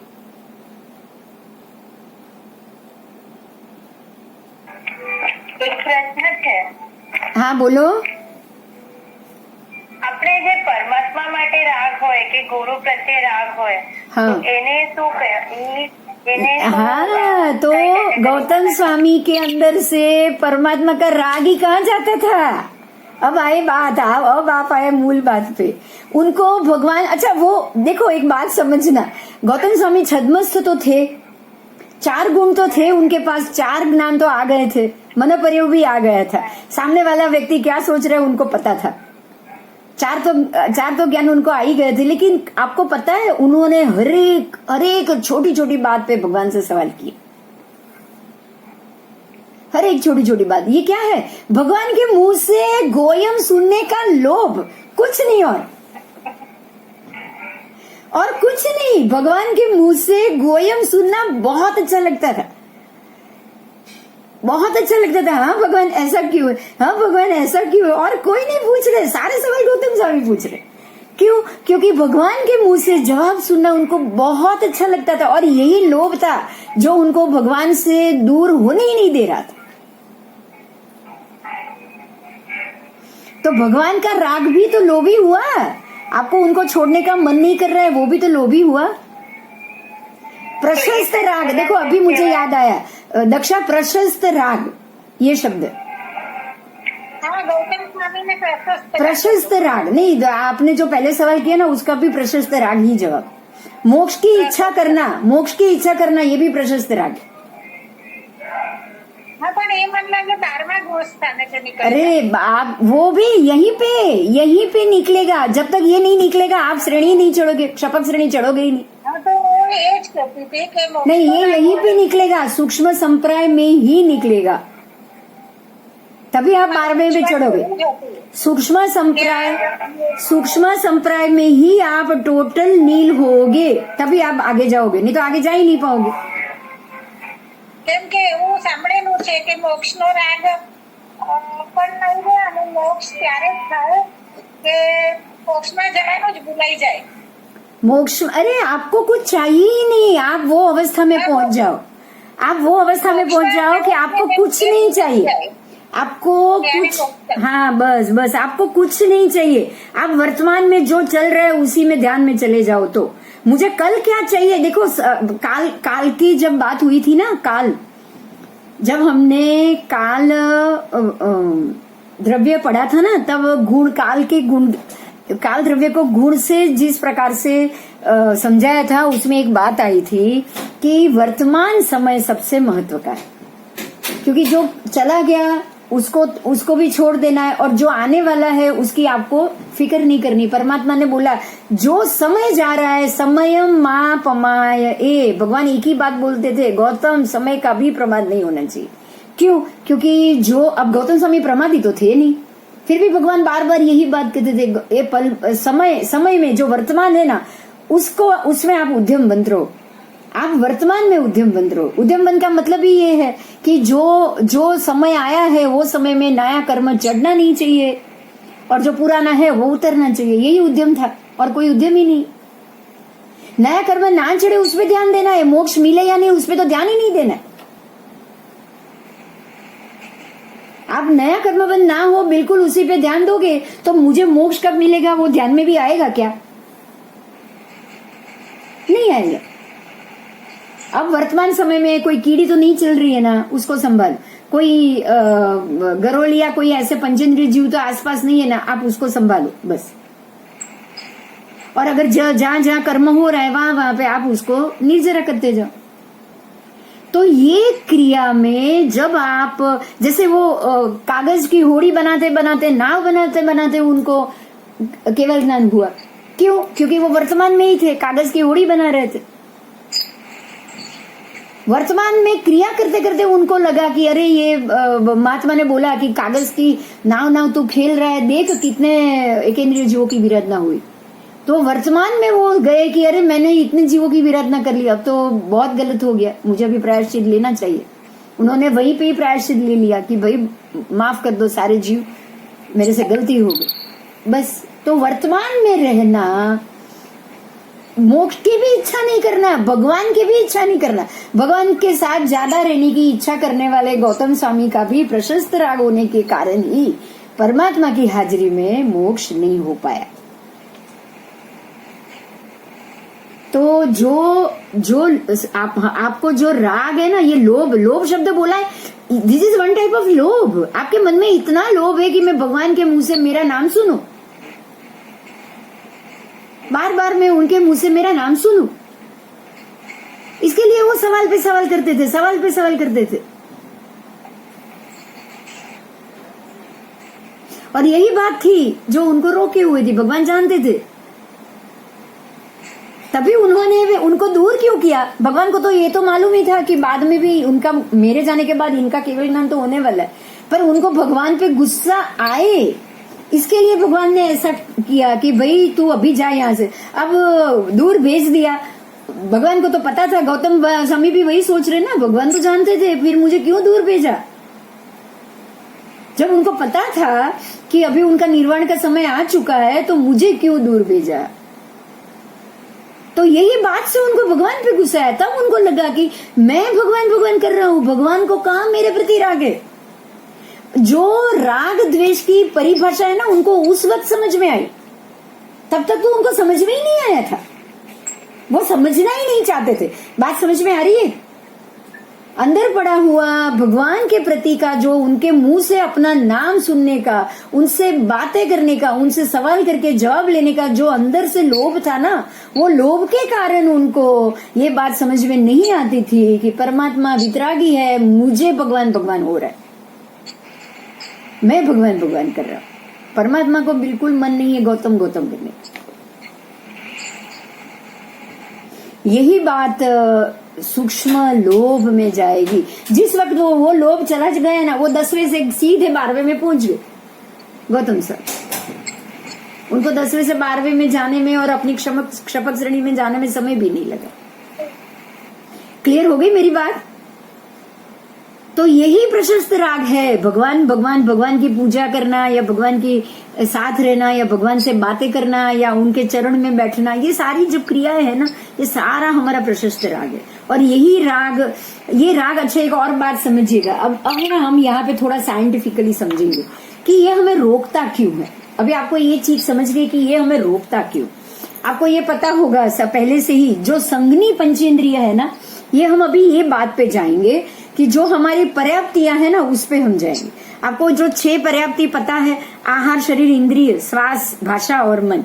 एक प्रश्न है।
હા બોલો।
આપણે જે પરમાત્મા માટે રાગ હોય કે ગુરુ પ્રત્યે રાગ હોય,
हाँ
તો એને શું કહે?
हाँ, तो गौतम स्वामी के अंदर से परमात्मा का राग ही कहाँ जाता था? अब आए बात, अब आप आए मूल बात पे। उनको भगवान, अच्छा वो देखो एक बात समझना, गौतम स्वामी छद्मस्थ तो थे, 4 गुण तो थे उनके पास, 4 ज्ञान तो आ गए थे, मनोपर्योग भी आ गया था। सामने वाला व्यक्ति क्या सोच रहा है उनको पता था, 4 तो ज्ञान उनको आ ही गए थे। लेकिन आपको पता है उन्होंने हर एक छोटी छोटी बात पे भगवान से सवाल किए, हर एक छोटी छोटी बात। ये क्या है? भगवान के मुंह से गोयम सुनने का लोभ, कुछ नहीं और कुछ नहीं। भगवान के मुंह से गोयम सुनना बहुत अच्छा लगता था, बहुत अच्छा लगता था। हाँ भगवान ऐसा क्यों है, हाँ भगवान ऐसा क्यों है, और कोई नहीं पूछ रहे, सारे सवाल गौतम स्वामी पूछ रहे। क्यों? क्योंकि भगवान के मुंह से जवाब सुनना उनको बहुत अच्छा लगता था, और यही लोभ था जो उनको भगवान से दूर होने ही नहीं दे रहा था। तो भगवान का राग भी तो लोभी हुआ, आपको उनको छोड़ने का मन नहीं कर रहा है, वो भी तो लोभी हुआ। प्रशस्त राग, देखो अभी मुझे याद आया दक्षा, प्रशस्त राग ये शब्द।
हाँ गौतम स्वामी ने
प्रशस्त राग नहीं, आपने जो पहले सवाल किया ना उसका भी प्रशस्त राग ही जवाब। मोक्ष की इच्छा करना ये भी प्रशस्त राग।
हाँ, पण ये म्हणलं की 12वां गोष्ट स्थानाचं निकल।
अरे आप वो भी यहीं पे निकलेगा। जब तक ये नहीं निकलेगा आप श्रेणी नहीं चढ़ोगे, शपथ श्रेणी चढ़ोगे ही नहीं।
हाँ, तो वो एज कहती थी कि मोक्ष
नहीं, ये यहीं पे निकलेगा, सूक्ष्म संप्राय में ही निकलेगा, तभी आप 12वें पे चढ़ोगे। सूक्ष्म संप्राय में ही आप टोटल नील होगे, तभी आप आगे जाओगे, नहीं तो आगे जा ही नहीं पाओगे।
કેમ કે એવું સાંભળેલું છે કે મોક્ષનો રાગ પણ નહીં રહે અને મોક્ષ ત્યારે જ થાય કે મોક્ષમાં જવાનું જ ભૂલાઈ જાય।
मोक्ष, अरे आपको कुछ चाहिए ही नहीं, आप वो अवस्था में पहुंच जाओ, कि आपको कुछ नहीं चाहिए, आपको कुछ, हाँ बस आपको कुछ नहीं चाहिए। आप वर्तमान में जो चल रहा है उसी में ध्यान में चले जाओ। तो मुझे कल क्या चाहिए, देखो काल की जब बात हुई थी ना, जब हमने काल द्रव्य पढ़ा था ना, तब काल द्रव्य को गुण से जिस प्रकार से समझाया था, उसमें एक बात आई थी कि वर्तमान समय सबसे महत्व का है, क्योंकि जो चला गया उसको भी छोड़ देना है, और जो आने वाला है उसकी आपको फिक्र नहीं करनी। परमात्मा ने बोला जो समय जा रहा है, समयम मा पमाय ए, भगवान एक ही बात बोलते थे, गौतम समय का भी प्रमाद नहीं होना चाहिए। क्यों? क्योंकि जो अब गौतम स्वामी प्रमादी तो थे नहीं, फिर भी भगवान बार बार यही बात कहते थे, ये पल समय में जो वर्तमान है ना, उसमें आप उद्यम बंद रहो, आप वर्तमान में उद्यम बंद रहो। उद्यम बंद का मतलब ही ये है कि जो समय आया है वो समय में नया कर्म चढ़ना नहीं चाहिए, और जो पुराना है वो उतरना चाहिए, यही उद्यम था, और कोई उद्यम ही नहीं। नया कर्म ना चढ़े उस पर ध्यान देना है, मोक्ष मिले या नहीं उस पर तो ध्यान ही नहीं देना है। आप नया कर्म बंद ना हो, बिल्कुल उसी पे ध्यान दोगे तो मुझे मोक्ष कब मिलेगा वो ध्यान में भी आएगा क्या? नहीं आएगा। अब वर्तमान समय में कोई कीड़ी तो नहीं चल रही है ना, उसको संभाल, कोई गरोल या कोई ऐसे पंचेंद्रिय जीव तो आसपास नहीं है ना, आप उसको संभालो बस। और अगर जहां जहां कर्म हो रहा है वहां पे आप उसको निर्जरा करते जाओ। तो ये क्रिया में जब आप, जैसे वो कागज की होड़ी बनाते बनाते, नाव बनाते बनाते उनको केवल ज्ञान हुआ, क्यों? क्योंकि वो वर्तमान में ही थे, कागज की होड़ी बना रहे थे। वर्तमान में क्रिया करते करते उनको लगा कि अरे ये महात्मा ने बोला कि कागज की नाव तू खेल रहा है, देख कितने एकेंद्रिय जीवों की विराधना हुई। तो वर्तमान में वो गए कि अरे मैंने इतने जीवों की विराधना कर ली, अब तो बहुत गलत हो गया, मुझे अभी प्रायश्चित लेना चाहिए। उन्होंने वहीं पे ही प्रायश्चित ले लिया कि भाई माफ कर दो सारे जीव, मेरे से गलती हो गई बस। तो वर्तमान में रहना, मोक्ष की भी इच्छा नहीं करना, भगवान की भी इच्छा नहीं करना, भगवान के साथ ज्यादा रहने की इच्छा करने वाले गौतम स्वामी का भी प्रशस्त राग होने के कारण ही परमात्मा की हाजिरी में मोक्ष नहीं हो पाया। तो जो आपको जो राग है ना, ये लोभ शब्द बोला है, this is one type of लोभ। आपके मन में इतना लोभ है कि मैं भगवान के मुंह से मेरा नाम सुनूं, बार बार मैं उनके मुंह से मेरा नाम सुनूं, इसके लिए वो सवाल पे सवाल करते थे। और यही बात थी जो उनको रोके हुए थी, भगवान जानते थे, तभी उन्होंने उनको दूर क्यों किया। भगवान को तो ये तो मालूम ही था कि बाद में भी उनका, मेरे जाने के बाद इनका केवल ज्ञान तो होने वाला है, पर उनको भगवान पे गुस्सा आए, इसके लिए भगवान ने ऐसा किया कि भाई तू अभी जा यहाँ से, अब दूर भेज दिया। भगवान को तो पता था, गौतम स्वामी भी वही सोच रहे ना, भगवान तो जानते थे, फिर मुझे क्यों दूर भेजा। जब उनको पता था कि अभी उनका निर्वाण का समय आ चुका है तो मुझे क्यों दूर भेजा। तो यही बात से उनको भगवान पे गुस्सा आया। तब उनको लगा कि मैं भगवान कर रहा हूं, भगवान को कहां मेरे प्रति राग है। जो राग द्वेष की परिभाषा है ना, उनको उस वक्त समझ में आई, तब तक तो उनको समझ में ही नहीं आया था, वो समझना ही नहीं चाहते थे। बात समझ में आ रही है? अंदर पड़ा हुआ भगवान के प्रति का, जो उनके मुंह से अपना नाम सुनने का, उनसे बातें करने का, उनसे सवाल करके जवाब लेने का जो अंदर से लोभ था ना, वो लोभ के कारण उनको ये बात समझ में नहीं आती थी कि परमात्मा वितरागी है, मुझे भगवान भगवान हो रहा है, मैं भगवान भगवान कर रहा हूं। परमात्मा को बिल्कुल मन नहीं है गौतम गौतम करने। यही बात सूक्ष्म लोभ में जाएगी। जिस वक्त वो लोभ चला गया ना, वो 10वें से सीधे 12वें में पहुंच गए गौतम सर। उनको 10वें से 12वें में जाने में और अपनी क्षपक श्रेणी में जाने में समय भी नहीं लगा। क्लियर हो गई मेरी बात? तो यही प्रशस्त राग है, भगवान भगवान भगवान की पूजा करना या भगवान की साथ रहना या भगवान से बातें करना या उनके चरण में बैठना, ये सारी जो क्रियाएं है ना, ये सारा हमारा प्रशस्त राग है। और यही राग, ये राग, अच्छा एक और बात समझिएगा, अब ना हम यहाँ पे थोड़ा साइंटिफिकली समझेंगे कि ये हमें रोकता क्यों है। अभी आपको ये चीज समझ गई कि ये हमें रोकता क्यों। आपको ये पता होगा सब पहले से ही, जो संगनी पंचेंद्रिय है ना, ये हम अभी ये बात पे जाएंगे कि जो हमारी पर्याप्तियां है ना, उस पे हम जाएंगे। आपको जो 6 पर्याप्ति पता है, आहार, शरीर, इंद्रिय, श्वास, भाषा और मन।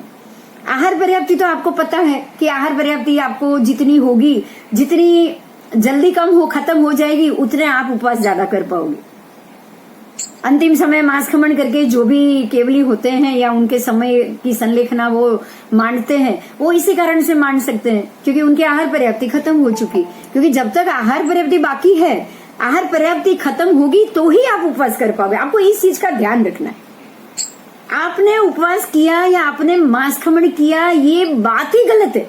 आहार पर्याप्ति तो आपको पता है कि आहार पर्याप्ति आपको जितनी होगी, जितनी जल्दी कम हो खत्म हो जाएगी, उतने आप उपवास ज्यादा कर पाओगे। अंतिम समय मांस खमन करके जो भी केवली होते हैं या उनके समय की संलेखना वो मांडते हैं, वो इसी कारण से मांड सकते हैं क्योंकि उनकी आहार पर्याप्ति खत्म हो चुकी। क्योंकि जब तक आहार पर्याप्ति बाकी है, आहार पर्याप्ति खत्म होगी तो ही आप उपवास कर पाओगे। आपको इस चीज का ध्यान रखना है। आपने उपवास किया या आपने मांस खमन किया, ये बात ही गलत है।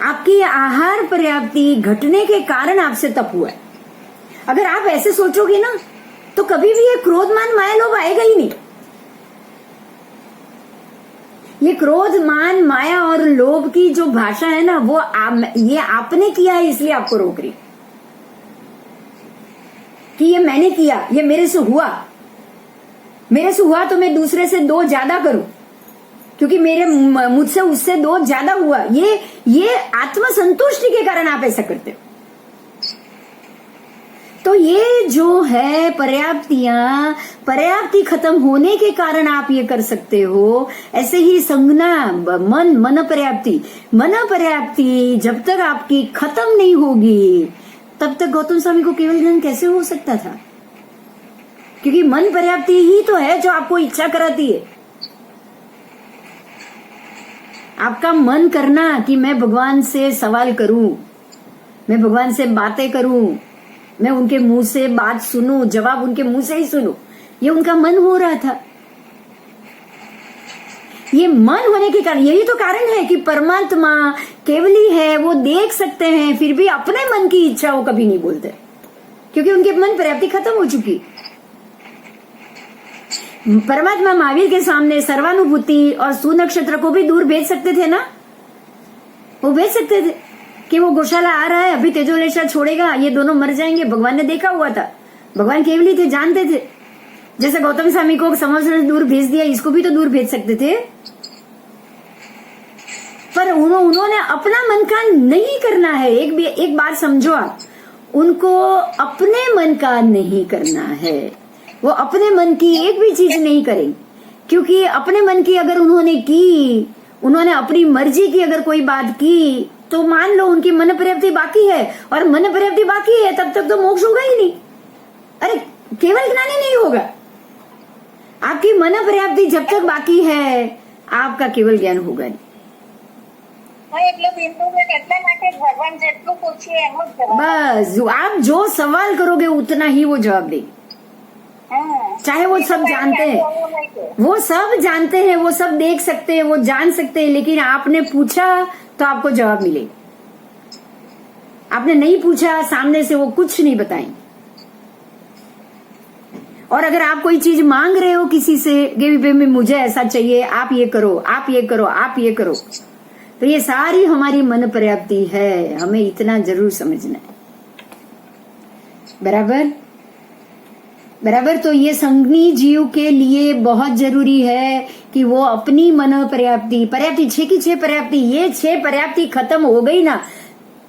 आपकी आहार पर्याप्ति घटने के कारण आपसे तप हुआ है। अगर आप ऐसे सोचोगे ना, तो कभी भी ये क्रोध मान माया लोभ आएगा ही नहीं। ये क्रोध मान माया और लोभ की जो भाषा है ना, वो ये आपने किया है इसलिए आपको रोक रही कि ये मैंने किया, ये मेरे से हुआ, मेरे से हुआ तो मैं दूसरे से 2 ज्यादा करूं क्योंकि मुझसे उससे 2 ज्यादा हुआ। ये आत्मसंतुष्टि के कारण आप ऐसा करते हो। तो ये जो है पर्याप्तियां, पर्याप्ति खत्म होने के कारण आप ये कर सकते हो। ऐसे ही संज्ञा, मन पर्याप्ति जब तक आपकी खत्म नहीं होगी, तब तक गौतम स्वामी को केवल ज्ञान कैसे हो सकता था? क्योंकि मन पर्याप्ति ही तो है जो आपको इच्छा कराती है। आपका मन करना कि मैं भगवान से सवाल करूं, मैं भगवान से बातें करूं, मैं उनके मुंह से बात सुनूं, जवाब उनके मुंह से ही सुनूं, ये उनका मन हो रहा था। ये मन होने के कारण, यही तो कारण है कि परमात्मा केवली है, वो देख सकते हैं, फिर भी अपने मन की इच्छा वो कभी नहीं बोलते क्योंकि उनके मन पर्याप्ति खत्म हो चुकी। परमात्मा महावीर के सामने सर्वानुभूति और सुनक्षत्र को भी दूर भेज सकते थे ना, वो भेज सकते थे कि वो गौशाला आ रहा है, अभी तेजोलेशा छोड़ेगा, ये दोनों मर जाएंगे। भगवान ने देखा हुआ था, भगवान केवली थे, जानते थे। जैसे गौतम स्वामी को समुद्र से दूर भेज दिया, इसको भी तो दूर भेज सकते थे, पर उन्होंने अपना मन का नहीं करना है। एक बात समझो आप, उनको अपने मन का नहीं करना है। वो अपने मन की एक भी चीज नहीं करेंगे क्योंकि अपने मन की अगर उन्होंने की, उन्होंने अपनी मर्जी की अगर कोई बात की, तो मान लो उनकी मन पर्याप्ति बाकी है, और मन पर्याप्ति बाकी है तब तक तो मोक्ष होगा ही नहीं। अरे केवल ज्ञान ही नहीं होगा। आपकी मन पर्याप्ति जब तक बाकी है, आपका केवल ज्ञान होगा नहीं। बस आप जो सवाल करोगे उतना ही वो जवाब देंगे। चाहे वो सब जानते हैं, वो सब जानते हैं, वो सब देख सकते हैं, वो जान सकते हैं, लेकिन आपने पूछा तो आपको जवाब मिलेगा। आपने नहीं पूछा, सामने से वो कुछ नहीं बताएंगे। और अगर आप कोई चीज मांग रहे हो किसी से कि मुझे ऐसा चाहिए, आप ये करो, आप ये करो, आप ये करो, तो ये सारी हमारी मन पर्याप्ति है। हमें इतना जरूर समझना है। बराबर बराबर। तो ये संज्ञी जीव के लिए बहुत जरूरी है कि वो अपनी मन पर्याप्ति 6 की 6 पर्याप्ति, ये 6 पर्याप्ति खत्म हो गई ना,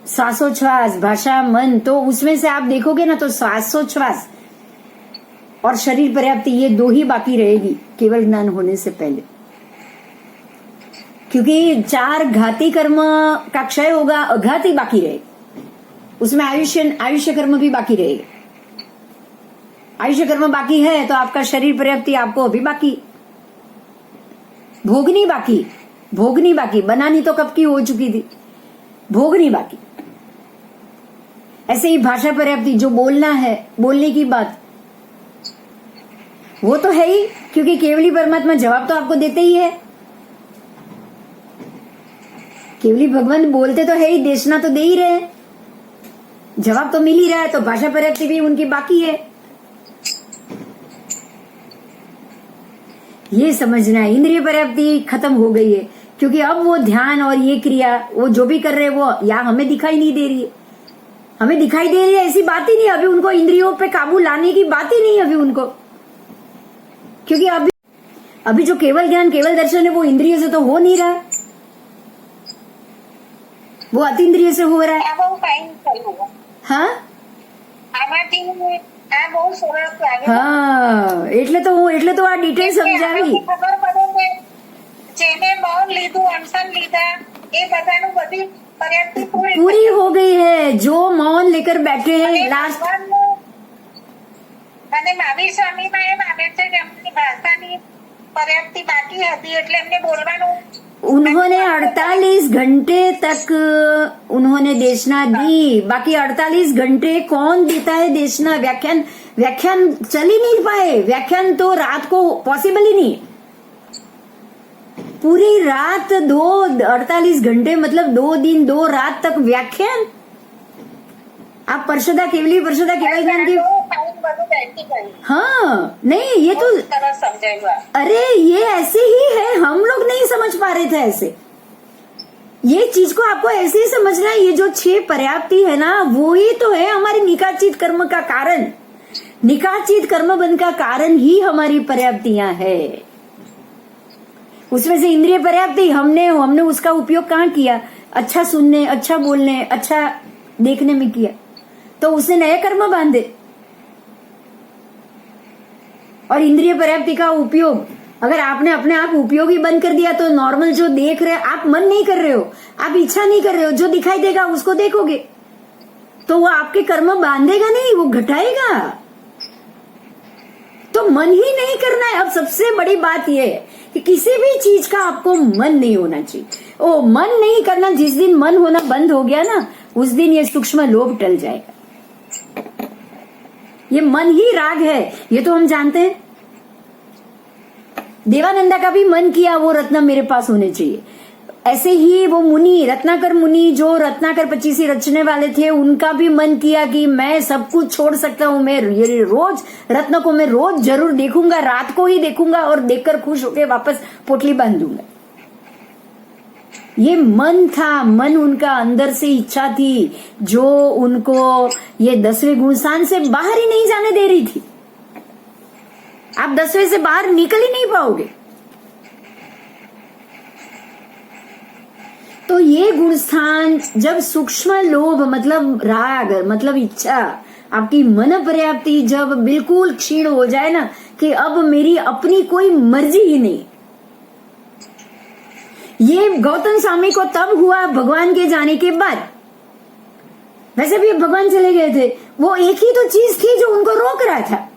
श्वासोच्छ्वास, भाषा, मन, तो उसमें से आप देखोगे ना तो श्वासोच्छ्वास और शरीर पर्याप्ति ये दो ही बाकी रहेगी केवल ज्ञान होने से पहले, क्योंकि 4 घाती कर्म का क्षय होगा, अघाती बाकी रहेगा, उसमें आयुष्य कर्म भी बाकी रहेगा। आयुष्य कर्म बाकी है तो आपका शरीर पर्याप्ति आपको अभी बाकी, भोगनी बाकी, बनानी तो कब की हो चुकी थी, भोगनी बाकी। ऐसे ही भाषा पर्याप्ति, जो बोलना है, बोलने की बात, वो तो है ही, क्योंकि केवली परमात्मा जवाब तो आपको देते ही है। केवली भगवान बोलते तो है ही, देशना तो दे ही रहे हैं, जवाब तो मिल ही रहा है, तो भाषा पर्याप्ति भी उनकी बाकी है। ये समझना है, इंद्रिय पर्याप्ति खत्म हो गई है, क्योंकि अब वो ध्यान और ये क्रिया वो जो भी कर रहे हैं वो या हमें दिखाई नहीं दे रही है, हमें दिखाई दे रही है ऐसी बात ही नहीं, अभी उनको इंद्रियों पे काबू लाने की बात ही नहीं अभी उनको, क्योंकि अभी जो केवल ज्ञान केवल दर्शन है वो इंद्रियों से तो हो नहीं रहा, वो अतीन्द्रिय से हो रहा है।
આ બહુ ફાઇન થયું.
હા
આમાંથી આ બહુ સરસ લાગે.
હા, એટલે તો આ ડિટેલ સમજાવી.
ખબર પડે કે જેને મૌન લીધું, અનશન લીધા, એ બધાનું બધી पर्याप्ति
पूरी हो गई है, जो मौन लेकर बैठे हैं लास्ट।
અને મહાવીર સ્વામીમાં એમ આવે છે કે એમની ભાષાની पर्याप्ति बाकी હતી એટલે એમને बोलવાનું
उन्होंने 48 घंटे तक उन्होंने देशना दी, बाकी 48 घंटे कौन देता है देशना, व्याख्यान चल ही नहीं पाए, व्याख्यान तो रात को पॉसिबल ही नहीं, पूरी रात 48 घंटे मतलब 2 दिन 2 रात तक व्याख्यान। आप परशदा केवल ज्ञान की, हाँ नहीं ये तो अरे ये ऐसे ही है, हम लोग नहीं समझ पा रहे थे ऐसे, ये चीज को आपको ऐसे ही समझना है। ये जो 6 पर्याप्ति है ना, वो ही तो है हमारे निकाचित कर्म का कारण, निकाचित कर्म बंध का कारण ही हमारी पर्याप्तियां है। उसमें से इंद्रिय पर्याप्ति हमने उसका उपयोग कहाँ किया, अच्छा सुनने, अच्छा बोलने, अच्छा देखने में किया, तो उसने नए कर्म बांधे। और इंद्रिय पर्याप्ति का उपयोग अगर आपने अपने आप उपयोगी बंद कर दिया तो नॉर्मल जो देख रहे आप मन नहीं कर रहे हो, आप इच्छा नहीं कर रहे हो, जो दिखाई देगा उसको देखोगे, तो वो आपके कर्म बांधेगा नहीं, वो घटाएगा। तो मन ही नहीं करना है। अब सबसे बड़ी बात यह है कि किसी भी चीज का आपको मन नहीं होना चाहिए। ओ मन नहीं करना, जिस दिन मन होना बंद हो गया ना, उस दिन ये सूक्ष्म लोभ टल जाएगा। ये मन ही राग है, ये तो हम जानते हैं। देवानंदा का भी मन किया वो रत्न मेरे पास होने चाहिए। ऐसे ही वो मुनि, रत्नाकर मुनि, जो रत्नाकर 25 रचने वाले थे, उनका भी मन किया कि मैं सब कुछ छोड़ सकता हूं, मैं ये रोज रत्न को मैं रोज जरूर देखूंगा, रात को ही देखूंगा और देखकर खुश होकर वापस पोटली बांध दूंगा। ये मन था, मन उनका अंदर से इच्छा थी, जो उनको ये 10वें गुणस्थान से बाहर ही नहीं जाने दे रही थी। आप 10वें से बाहर निकल ही नहीं पाओगे। तो ये गुणस्थान जब सूक्ष्म लोभ मतलब राग मतलब इच्छा, आपकी मन पर्याप्ति जब बिल्कुल क्षीण हो जाए ना, कि अब मेरी अपनी कोई मर्जी ही नहीं। ये गौतम स्वामी को तब हुआ भगवान के जाने के बाद। वैसे भी भगवान चले गए थे, वो एक ही तो चीज थी जो उनको रोक रहा था।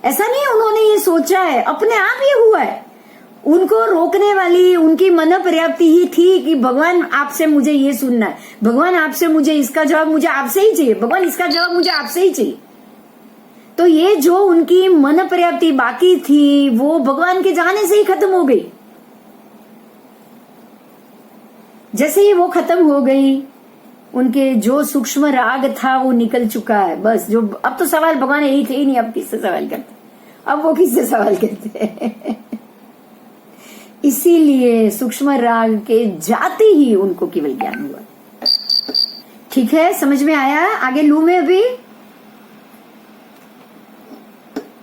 ऐसा नहीं उन्होंने ये सोचा है, अपने आप ये हुआ है। उनको रोकने वाली उनकी मन पर्याप्ति ही थी कि भगवान आपसे मुझे ये सुनना है, भगवान आपसे मुझे इसका जवाब मुझे आपसे ही चाहिए, भगवान इसका जवाब मुझे आपसे ही चाहिए। तो ये जो उनकी मन पर्याप्ति बाकी थी वो भगवान के जाने से ही खत्म हो गई। जैसे ही वो खत्म हो गई, उनके जो सूक्ष्म राग था वो निकल चुका है। बस जो अब तो सवाल भगवान यही थे ही नहीं, अब किससे सवाल करते, अब वो किससे सवाल करते इसीलिए सूक्ष्म राग के जाते ही उनको केवल ज्ञान हुआ। ठीक है, समझ में आया? आगे लू में अभी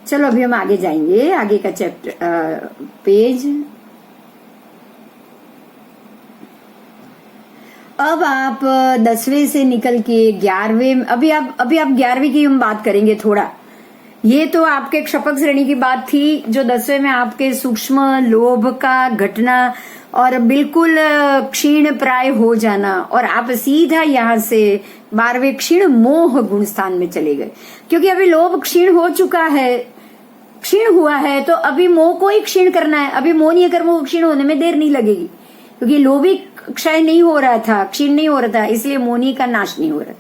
चलो, अभी हम आगे जाएंगे, आगे का चैप्टर पेज। अब आप 10वें से निकल के 11वें, अभी आप 11वीं की हम बात करेंगे थोड़ा। ये तो आपके क्षपक श्रेणी की बात थी, जो 10वें में आपके सूक्ष्म लोभ का घटना और बिल्कुल क्षीण प्राय हो जाना, और आप सीधा यहाँ से 12वें क्षीण मोह गुण स्थान में चले गए। क्योंकि अभी लोभ क्षीण हो चुका है, क्षीण हुआ है, तो अभी मोह को ही क्षीण करना है। अभी मोहनीय कर्मों को क्षीण होने में देर नहीं लगेगी, क्योंकि लोभी क्षय नहीं हो रहा था, क्षीण नहीं हो रहा था, इसलिए मोहनीय का नाश नहीं हो रहा।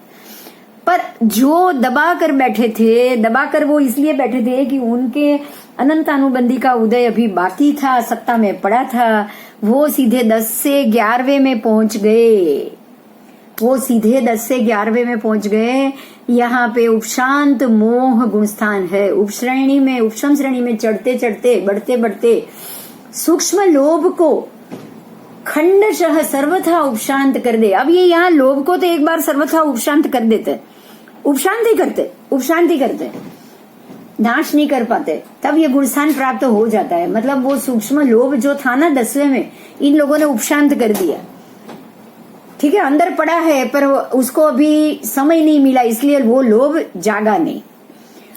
पर जो दबा कर बैठे थे, दबा कर वो इसलिए बैठे थे कि उनके अनंत अनुबंधी का उदय अभी बाकी था, सत्ता में पड़ा था, वो सीधे 10 से 11वें में पहुंच गए। वो सीधे 10 से 11वें में पहुंच गए। यहाँ पे उपशांत मोह गुणस्थान है। उपशम श्रेणी में चढ़ते चढ़ते, बढ़ते बढ़ते सूक्ष्म लोभ को खंडशः सर्वथा उपशांत कर दे। अब ये यहाँ लोभ को तो एक बार सर्वथा उपशांत कर देते, उपशांति करते, नाश नहीं कर पाते, तब ये गुणस्थान प्राप्त हो जाता है। मतलब वो सूक्ष्म लोभ जो था ना 10वें में, इन लोगों ने उपशांत कर दिया। ठीक है, अंदर पड़ा है पर उसको अभी समय नहीं मिला, इसलिए वो लोभ जागा नहीं।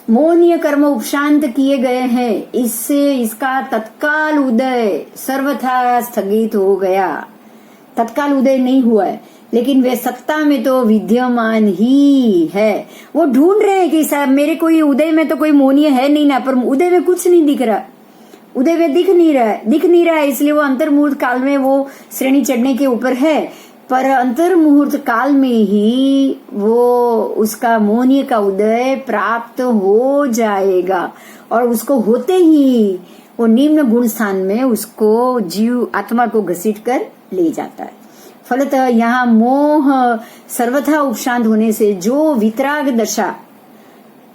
मोहनीय कर्म उपशांत किए गए हैं, इससे इसका तत्काल उदय सर्वथा स्थगित हो गया। तत्काल उदय नहीं हुआ है, लेकिन वे सत्ता में तो विद्यमान ही है। वो ढूंढ रहे हैं कि साहब मेरे कोई उदय में तो कोई मोहनीय है नहीं ना, पर उदय में कुछ नहीं दिख रहा, उदय में दिख नहीं रहा है, इसलिए वो अंतर्मुहूर्त काल में वो श्रेणी चढ़ने के ऊपर है। पर अंतर्मुहूर्त काल में ही वो उसका मोहनीय का उदय प्राप्त हो जाएगा, और उसको होते ही वो निम्न गुण स्थान में उसको जीव आत्मा को घसीट कर ले जाता है। फलतः यहाँ मोह सर्वथा उपशांत होने से जो वितराग दशा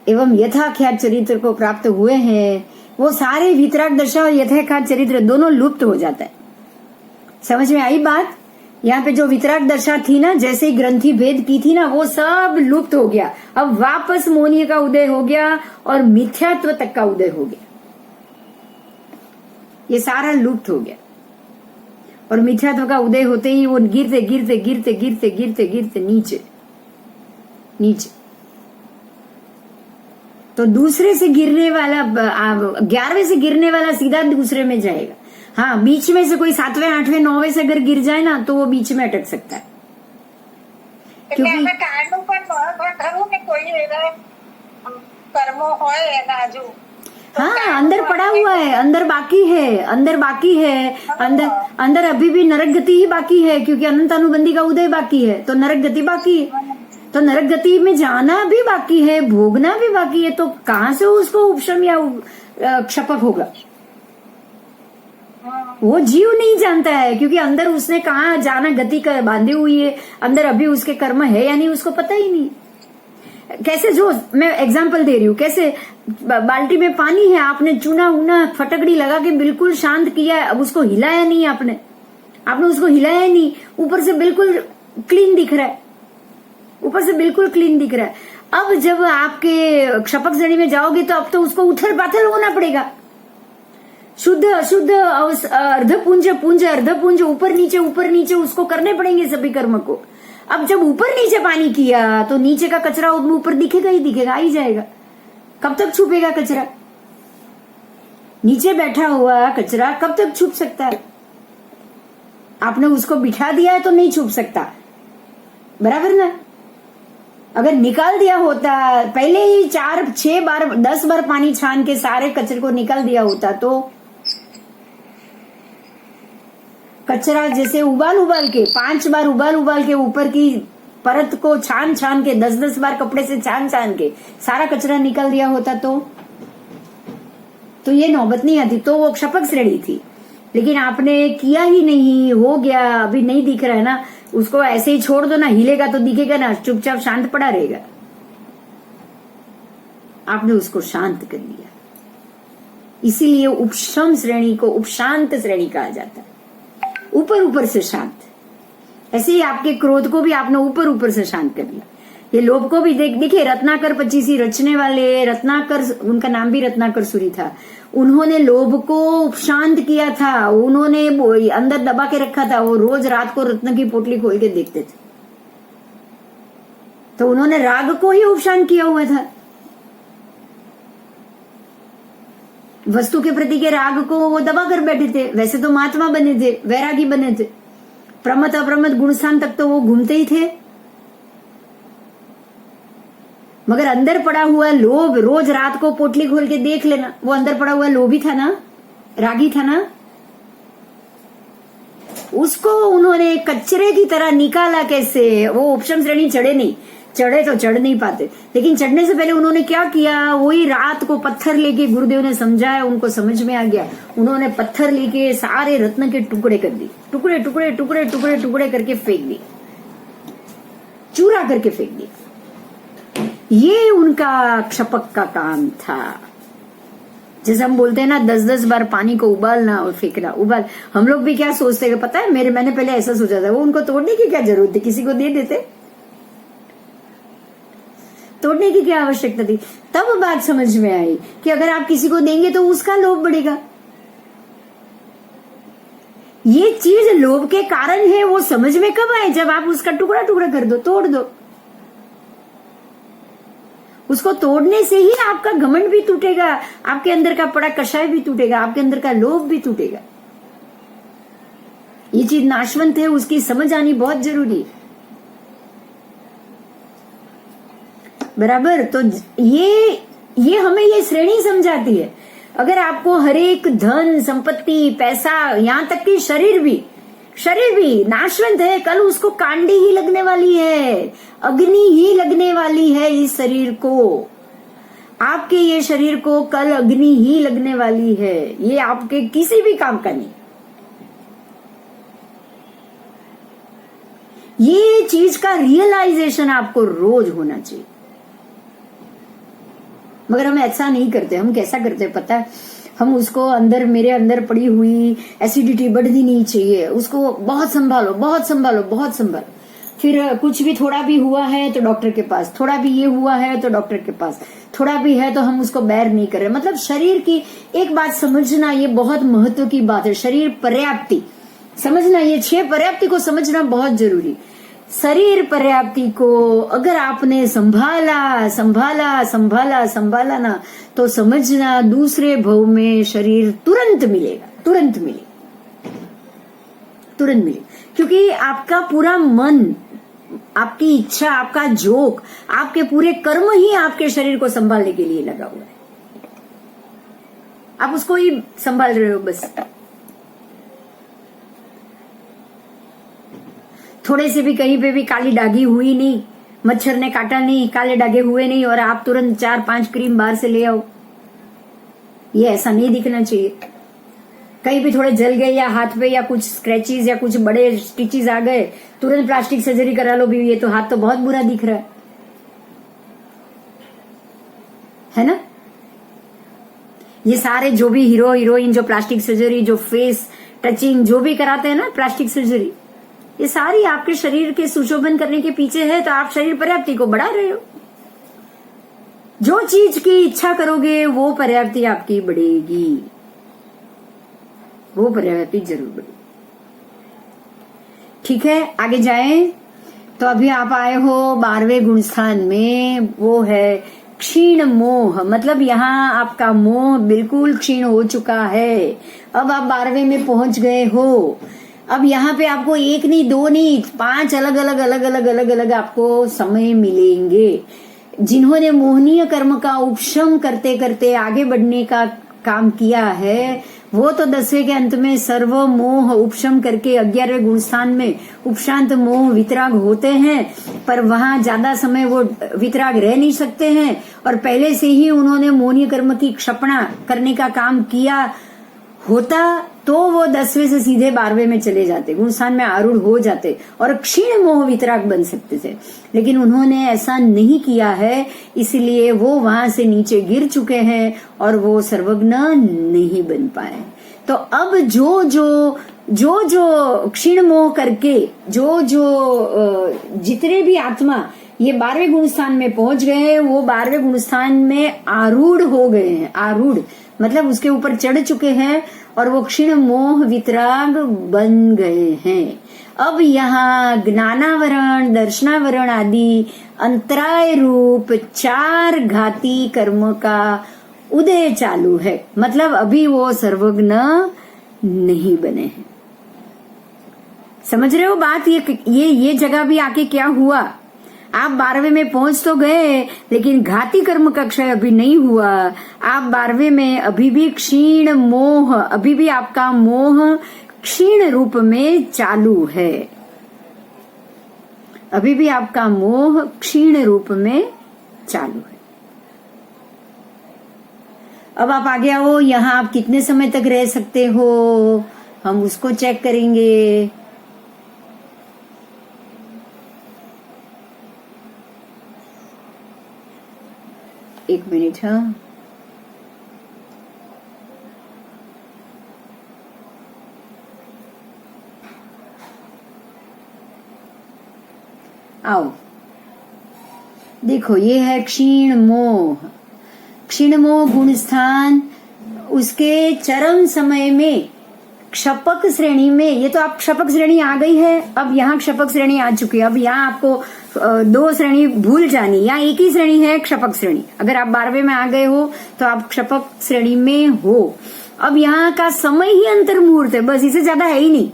एवं यथाख्यात चरित्र को प्राप्त हुए हैं, वो सारे वितराग दशा और यथाख्यात चरित्र दोनों लुप्त हो जाता है। समझ में आई बात? यहाँ पे जो वितराग दशा थी ना, जैसे ही ग्रंथि भेद की थी ना, वो सब लुप्त हो गया। अब वापस मोहनीय का उदय हो गया और मिथ्यात्व तक का उदय हो गया। ये सारा लुप्त हो गया, और मिथ्यात्व का उदय होते ही वो गिरते गिरते गिरते गिरते गिरते गिरते नीचे नीचे। तो दूसरे से गिरने वाला 11वें से गिरने वाला सीधा दूसरे में जाएगा। हाँ, बीच में से कोई 7वें 8वें 9वें से अगर गिर जाए ना, तो वो बीच में अटक सकता है।
क्योंकि कर्मो होए नाजू।
हाँ, अंदर पड़ा हुआ है, अंदर बाकी है, अंदर अभी भी नरक गति ही बाकी है, क्योंकि अनंत अनुबंधी का उदय बाकी है, तो नरक गति बाकी है, तो नरक गति में जाना भी बाकी है, भोगना भी बाकी है। तो कहाँ से उसको उपशम या क्षपक होगा? वो जीव नहीं जानता है, क्योंकि अंदर उसने कहाँ जाना गति कर बांधी हुई है, अंदर अभी उसके कर्म है या नहीं उसको पता ही नहीं। कैसे, जो मैं एग्जांपल दे रही हूँ, कैसे बाल्टी में पानी है, आपने चूना उना फटकड़ी लगा के बिल्कुल शांत किया है, अब उसको हिलाया नहीं, आपने उसको हिलाया ही नहीं, ऊपर से बिल्कुल क्लीन दिख रहा है, अब जब आपके क्षपक श्रेणी में जाओगे तो अब तो उसको उथल पाथल होना पड़ेगा। शुद्ध अशुद्ध अर्धपुंज पुंज अर्धपुंज ऊपर नीचे उसको करने पड़ेंगे सभी कर्म को। अब जब ऊपर नीचे पानी किया तो नीचे का कचरा ऊपर दिखेगा ही दिखेगा, आ ही जाएगा। कब तक छुपेगा कचरा? नीचे बैठा हुआ कचरा कब तक छुप सकता है? आपने उसको बिठा दिया है तो नहीं छुप सकता, बराबर ना? अगर निकाल दिया होता पहले ही 4 6 बार 10 बार पानी छान के सारे कचरे को निकाल दिया होता, तो कचरा जैसे उबाल के 5 बार उबाल के ऊपर की परत को छान के 10 बार कपड़े से छान के सारा कचरा निकाल दिया होता, तो ये नौबत नहीं आती। तो वो क्षपक श्रेणी थी, लेकिन आपने किया ही नहीं, हो गया, अभी नहीं दिख रहा है ना, उसको ऐसे ही छोड़ दो ना, हिलेगा तो दिखेगा ना, चुपचाप शांत पड़ा रहेगा। आपने उसको शांत कर लिया, इसीलिए उपशम श्रेणी को उपशांत श्रेणी कहा जाता है, ऊपर से शांत। ऐसे ही आपके क्रोध को भी आपने ऊपर से शांत कर लिया। ये लोभ को भी देखिए, रत्नाकर 25 रचने वाले रत्नाकर, उनका नाम भी रत्नाकर सूरी था, उन्होंने लोभ को शांत किया था, उन्होंने अंदर दबा के रखा था। वो रोज रात को रत्न की पोटली खोल के देखते थे, तो उन्होंने राग को ही उपशांत किया हुआ था। वस्तु के प्रति के राग को वो दबा कर बैठे थे। वैसे तो महात्मा बने थे, वैरागी बने थे, प्रमथ अप्रमथ गुणस्थान तक तो वो घूमते ही थे, मगर अंदर पड़ा हुआ लोभ, रोज रात को पोटली खोल के देख लेना, वो अंदर पड़ा हुआ लोभी था ना, रागी था ना, उसको उन्होंने कचरे की तरह निकाला। कैसे? वो उपशम श्रेणी चढ़े नहीं, चढ़े तो चढ़ नहीं पाते, लेकिन चढ़ने से पहले उन्होंने क्या किया, वही रात को पत्थर लेके, गुरुदेव ने समझाया, उनको समझ में आ गया, उन्होंने पत्थर लेके सारे रत्न के टुकड़े कर दिए, टुकड़े टुकड़े टुकड़े टुकड़े टुकड़े करके फेंक दिए, चूरा करके फेंक दिए। ये उनका क्षपक का काम था। जैसे हम बोलते हैं ना 10-10 बार पानी को उबालना और फेंकना, उबाल। हम लोग भी क्या सोचते हैं पता है, मैंने पहले ऐसा सोचा था, वो उनको तोड़ने की क्या जरूरत थी, किसी को दे देते, तोड़ने की क्या आवश्यकता थी। तब बात समझ में आई कि अगर आप किसी को देंगे तो उसका लोभ बढ़ेगा। ये चीज लोभ के कारण है, वो समझ में कब आए, जब आप उसका टुकड़ा टुकड़ा कर दो, तोड़ दो। उसको तोड़ने से ही आपका घमंड भी टूटेगा, आपके अंदर का पड़ा कषाय भी टूटेगा, आपके अंदर का लोभ भी टूटेगा। ये चीज नाशवंत है, उसकी समझ आनी बहुत जरूरी है। बराबर? तो ये हमें ये श्रेणी समझाती है। अगर आपको हर एक धन संपत्ति पैसा, यहां तक कि शरीर भी नाशवंत है, कल उसको कांडी ही लगने वाली है, अग्नि ही लगने वाली है। इस शरीर को, आपके ये शरीर को कल अग्नि ही लगने वाली है, ये आपके किसी भी काम का नहीं। ये चीज का रियलाइजेशन आपको रोज होना चाहिए, मगर हम ऐसा नहीं करते। हम कैसा करते पता है, हम उसको अंदर, मेरे अंदर पड़ी हुई एसिडिटी बढ़नी नहीं चाहिए, उसको बहुत संभालो, बहुत संभालो, बहुत संभालो। फिर कुछ भी थोड़ा भी हुआ है तो डॉक्टर के पास, थोड़ा भी ये हुआ है तो डॉक्टर के पास, थोड़ा भी है तो हम उसको बैर नहीं कर रहे। मतलब शरीर की एक बात समझना, ये बहुत महत्व की बात है। शरीर पर्याप्ति समझना, ये 6 पर्याप्ति को समझना बहुत जरूरी। शरीर पर्याप्ति को अगर आपने संभाला संभाला संभाला संभाला ना, तो समझना दूसरे भव में शरीर तुरंत मिलेगा, तुरंत मिलेगा, तुरंत मिलेगा। क्योंकि आपका पूरा मन, आपकी इच्छा, आपका जोक, आपके पूरे कर्म ही आपके शरीर को संभालने के लिए लगा हुआ है। आप उसको ही संभाल रहे हो बस। थोड़े से भी कहीं पे भी काली दागी हुई नहीं, मच्छर ने काटा नहीं, काले दागे हुए नहीं, और आप तुरंत 4-5 क्रीम बाहर से ले आओ, ये ऐसा नहीं दिखना चाहिए। कहीं भी थोड़े जल गए या हाथ पे या कुछ स्क्रैचेस या कुछ बड़े स्टिचेस आ गए, तुरंत प्लास्टिक सर्जरी करा लो भी, ये तो हाथ तो बहुत बुरा दिख रहा है ना। ये सारे जो भी हीरो हीरोइन जो प्लास्टिक सर्जरी, जो फेस टचिंग जो भी कराते हैं ना प्लास्टिक सर्जरी, ये सारी आपके शरीर के सुशोभन करने के पीछे है। तो आप शरीर पर्याप्ति को बढ़ा रहे हो। जो चीज की इच्छा करोगे वो पर्याप्ति आपकी बढ़ेगी, वो पर्याप्ति जरूर बढ़ेगी। ठीक है, आगे जाएं। तो अभी आप आए हो 12वें गुणस्थान में, वो है क्षीण मोह। मतलब यहाँ आपका मोह बिल्कुल क्षीण हो चुका है। अब आप 12वें में पहुंच गए हो। अब यहाँ पे आपको 1 नहीं 2 नहीं 5 अलग अलग आपको समय मिलेंगे। जिन्होंने मोहनीय कर्म का उपशम करते करते आगे बढ़ने का काम किया है, वो तो 10वें के अंत में सर्व मोह उपशम करके 11वें गुणस्थान में उपशांत मोह वितराग होते हैं। पर वहां ज्यादा समय वो वितराग रह नहीं सकते हैं, और पहले से ही उन्होंने मोहनीय कर्म की क्षपणा करने का काम किया होता तो वो 10वें से सीधे 12वें में चले जाते, गुणस्थान में आरूढ़ हो जाते और क्षीण मोह वितराग बन सकते थे। लेकिन उन्होंने ऐसा नहीं किया है, इसलिए वो वहां से नीचे गिर चुके हैं और वो सर्वज्ञ नहीं बन पाए। तो अब जो क्षीण मोह करके जो जितने भी आत्मा ये 12वें गुण स्थान में पहुंच गए, वो 12वें गुण स्थान में आरूढ़ हो गए हैं। आरूढ़ मतलब उसके ऊपर चढ़ चुके हैं और वो क्षीण मोह वितराग बन गए हैं। अब यहाँ ज्ञानावरण, दर्शनावरण आदि अंतराय रूप 4 घाती कर्म का उदय चालू है। मतलब अभी वो सर्वज्ञ नहीं बने हैं। समझ रहे हो बात? ये जगह भी आके क्या हुआ, आप 12वें में पहुंच तो गए लेकिन घाती कर्म का क्षय अभी नहीं हुआ। आप 12वें में अभी भी क्षीण मोह, अभी भी आपका मोह क्षीण रूप में चालू है। अभी भी आपका मोह क्षीण रूप में चालू है। अब आप आगे आओ, यहाँ आप कितने समय तक रह सकते हो, हम उसको चेक करेंगे। एक मिनट। हाँ, आओ देखो, ये है क्षीण मोह। क्षीण मोह गुण स्थान, उसके चरम समय में क्षपक श्रेणी में, ये तो आप क्षपक श्रेणी आ गई है, अब यहाँ क्षपक श्रेणी आ चुकी है। अब यहाँ आपको 2 श्रेणी भूल जानी, यहाँ एक ही श्रेणी है क्षपक श्रेणी। अगर आप 12वें में आ गए हो तो आप क्षपक श्रेणी में हो। अब यहाँ का समय ही अंतर्मुहूर्त है, बस, इससे ज्यादा है ही नहीं।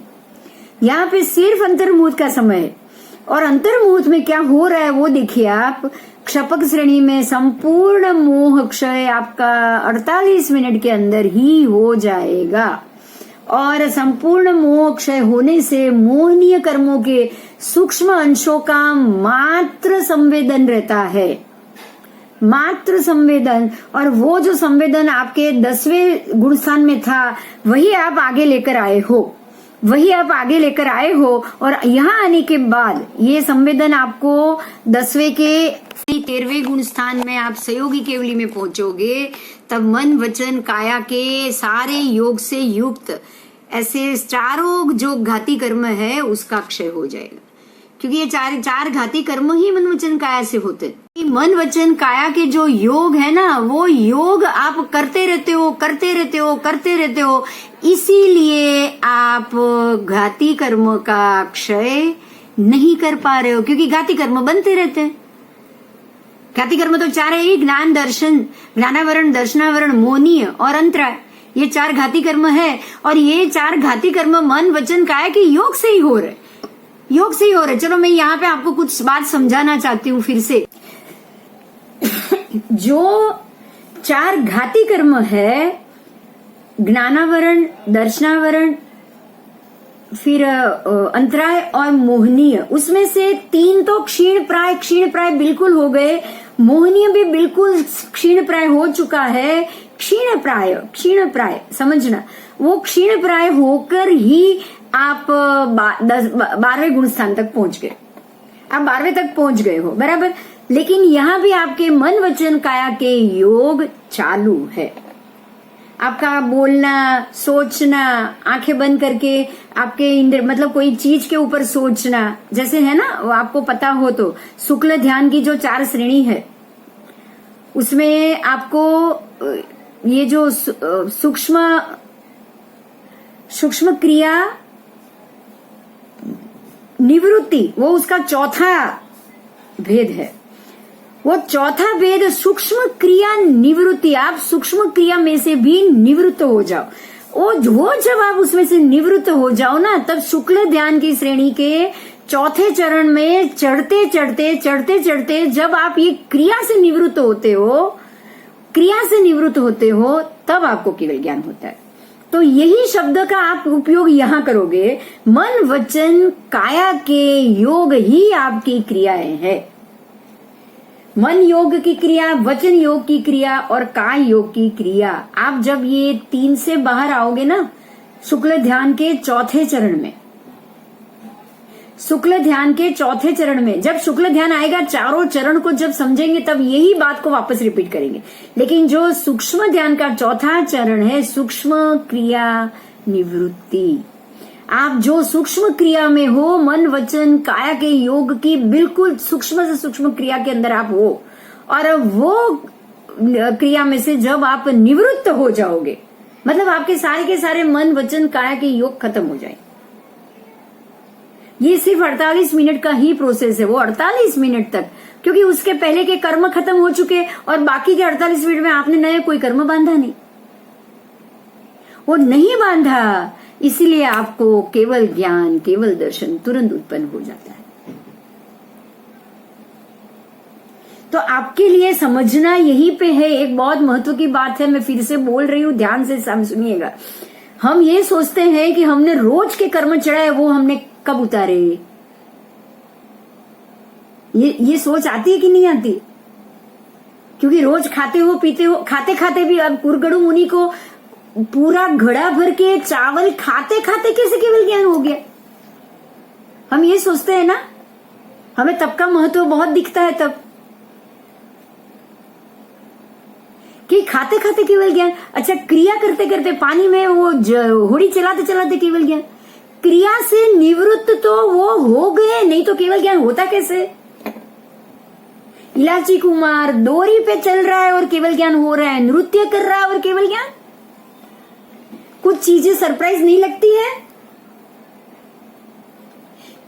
यहाँ पे सिर्फ अंतर्मुहूर्त का समय है। और अंतर्मुहूर्त में क्या हो रहा है वो देखिए आप। क्षपक श्रेणी में संपूर्ण मोह क्षय आपका 48 मिनट के अंदर ही हो जाएगा। और संपूर्ण मोह क्षय होने से मोहनीय कर्मों के सूक्ष्म अंशों का मात्र संवेदन रहता है, मात्र संवेदन। और वो जो संवेदन आपके 10वें गुण स्थान में था, वही आप आगे लेकर आए हो, वही आप आगे लेकर आए हो। और यहाँ आने के बाद ये संवेदन आपको 10वें के 13वें गुण स्थान में आप सहयोगी केवली में पहुंचोगे, तब मन वचन काया के सारे योग से युक्त ऐसे चारों जो घाती कर्म है उसका क्षय हो जाएगा। क्योंकि ये चार घाती कर्म ही मन वचन काया से होते। मन वचन काया के जो योग है ना, वो योग आप करते रहते हो, करते रहते हो, करते रहते हो। इसीलिए आप घाती कर्म का क्षय नहीं कर पा रहे हो, क्योंकि घाती कर्म बनते रहते हैं। घाती कर्म तो 4 है ही, ज्ञान, दर्शन, ज्ञानावरण, दर्शनावरण, मोहनीय और अंतराय। ये 4 घाती कर्म है। और ये 4 घाती कर्म मन वचन काया के योग से ही हो रहे, योग से ही हो रहे। चलो मैं यहाँ पे आपको कुछ बात समझाना चाहती हूँ फिर से। जो 4 घाती कर्म है, ज्ञानावरण, दर्शनावरण, फिर अंतराय और मोहनीय, उसमें से 3 तो क्षीण प्राय बिल्कुल हो गए। मोहनीय भी बिल्कुल क्षीण प्राय हो चुका है। क्षीण प्राय समझना, वो क्षीण प्राय होकर ही आप 12वें गुण स्थान तक पहुंच गए। आप 12वें तक पहुंच गए हो, बराबर। लेकिन यहाँ भी आपके मन वचन काया के योग चालू है। आपका बोलना, सोचना, आंखें बंद करके आपके इंद्र मतलब कोई चीज के ऊपर सोचना, जैसे है ना, वो आपको पता हो तो शुक्ल ध्यान की जो 4 श्रेणी है, उसमें आपको ये जो सूक्ष्म क्रिया निवृत्ति, वो उसका चौथा भेद है। वो चौथा भेद सूक्ष्म क्रिया निवृत्ति। आप सूक्ष्म क्रिया में से भी निवृत्त हो जाओ। वो जब आप उसमें से निवृत्त हो जाओ ना, तब शुक्ल ध्यान की श्रेणी के चौथे चरण में चढ़ते चढ़ते जब आप ये क्रिया से निवृत्त होते हो, तब आपको केवल ज्ञान होता है। तो यही शब्द का आप उपयोग यहाँ करोगे। मन वचन काया के योग ही आपकी क्रियाएं हैं। मन योग की क्रिया, वचन योग की क्रिया और काय योग की क्रिया। आप जब ये 3 से बाहर आओगे ना, शुक्ल ध्यान के चौथे चरण में, शुक्ल ध्यान के चौथे चरण में जब शुक्ल ध्यान आएगा, चारों चरण को जब समझेंगे तब यही बात को वापस रिपीट करेंगे। लेकिन जो सूक्ष्म ध्यान का चौथा चरण है, सूक्ष्म क्रिया निवृत्ति, आप जो सूक्ष्म क्रिया में हो, मन वचन काया के योग की बिल्कुल सूक्ष्म से सूक्ष्म क्रिया के अंदर आप हो, और वो क्रिया में से जब आप निवृत्त हो जाओगे, मतलब आपके सारे के सारे मन वचन काया के योग खत्म हो जाए। ये सिर्फ 48 मिनट का ही प्रोसेस है, वो 48 मिनट तक, क्योंकि उसके पहले के कर्म खत्म हो चुके और बाकी के 48 मिनट में आपने नया कोई कर्म बांधा नहीं, वो नहीं बांधा, इसलिए आपको केवल ज्ञान, केवल दर्शन तुरंत उत्पन्न हो जाता है। तो आपके लिए समझना यहीं पे है, एक बहुत महत्व की बात है, मैं फिर से बोल रही हूं, ध्यान से सुनिएगा। हम ये सोचते हैं कि हमने रोज के कर्म चढ़ाए, वो हमने कब उतारे, ये सोच आती है कि नहीं आती? क्योंकि रोज खाते हो पीते हो, खाते खाते भी, अब कुरगड़ू मुनि को पूरा घड़ा भर के चावल खाते खाते कैसे केवल ज्ञान हो गया? हम ये सोचते हैं ना, हमें तब का महत्व बहुत दिखता है तब कि खाते खाते केवल ज्ञान। अच्छा, क्रिया करते करते पानी में वो होड़ी चलाते चलाते केवल ज्ञान, क्रिया से निवृत्त तो वो हो गए, नहीं तो केवल ज्ञान होता कैसे? इलाची कुमार डोरी पे चल रहा है और केवल ज्ञान हो रहा है, नृत्य कर रहा है और केवल ज्ञान। कुछ चीजें सरप्राइज नहीं लगती है?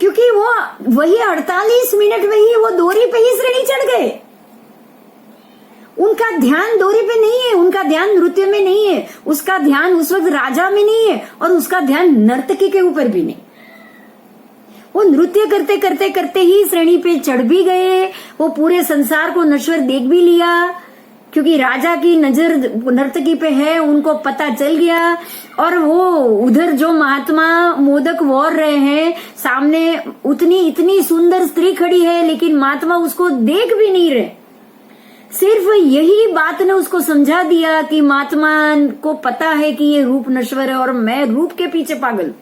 क्योंकि वो वही 48 मिनट में ही वो डोरी पे ही श्रेणी चढ़ गए। उनका ध्यान डोरी पे नहीं है, उनका ध्यान नृत्य में नहीं है, उसका ध्यान उस वक्त राजा में नहीं है, और उसका ध्यान नर्तकी के ऊपर भी नहीं। वो नृत्य करते करते करते ही श्रेणी पे चढ़ भी गए, वो पूरे संसार को नश्वर देख भी लिया, क्योंकि राजा की नजर नर्तकी पे है, उनको पता चल गया। और वो उधर जो महात्मा मोदक वोर रहे हैं, सामने उतनी इतनी सुंदर स्त्री खड़ी है, लेकिन महात्मा उसको देख भी नहीं रहे। सिर्फ यही बात ने उसको समझा दिया कि महात्मा को पता है कि ये रूप नश्वर है और मैं रूप के पीछे पागल।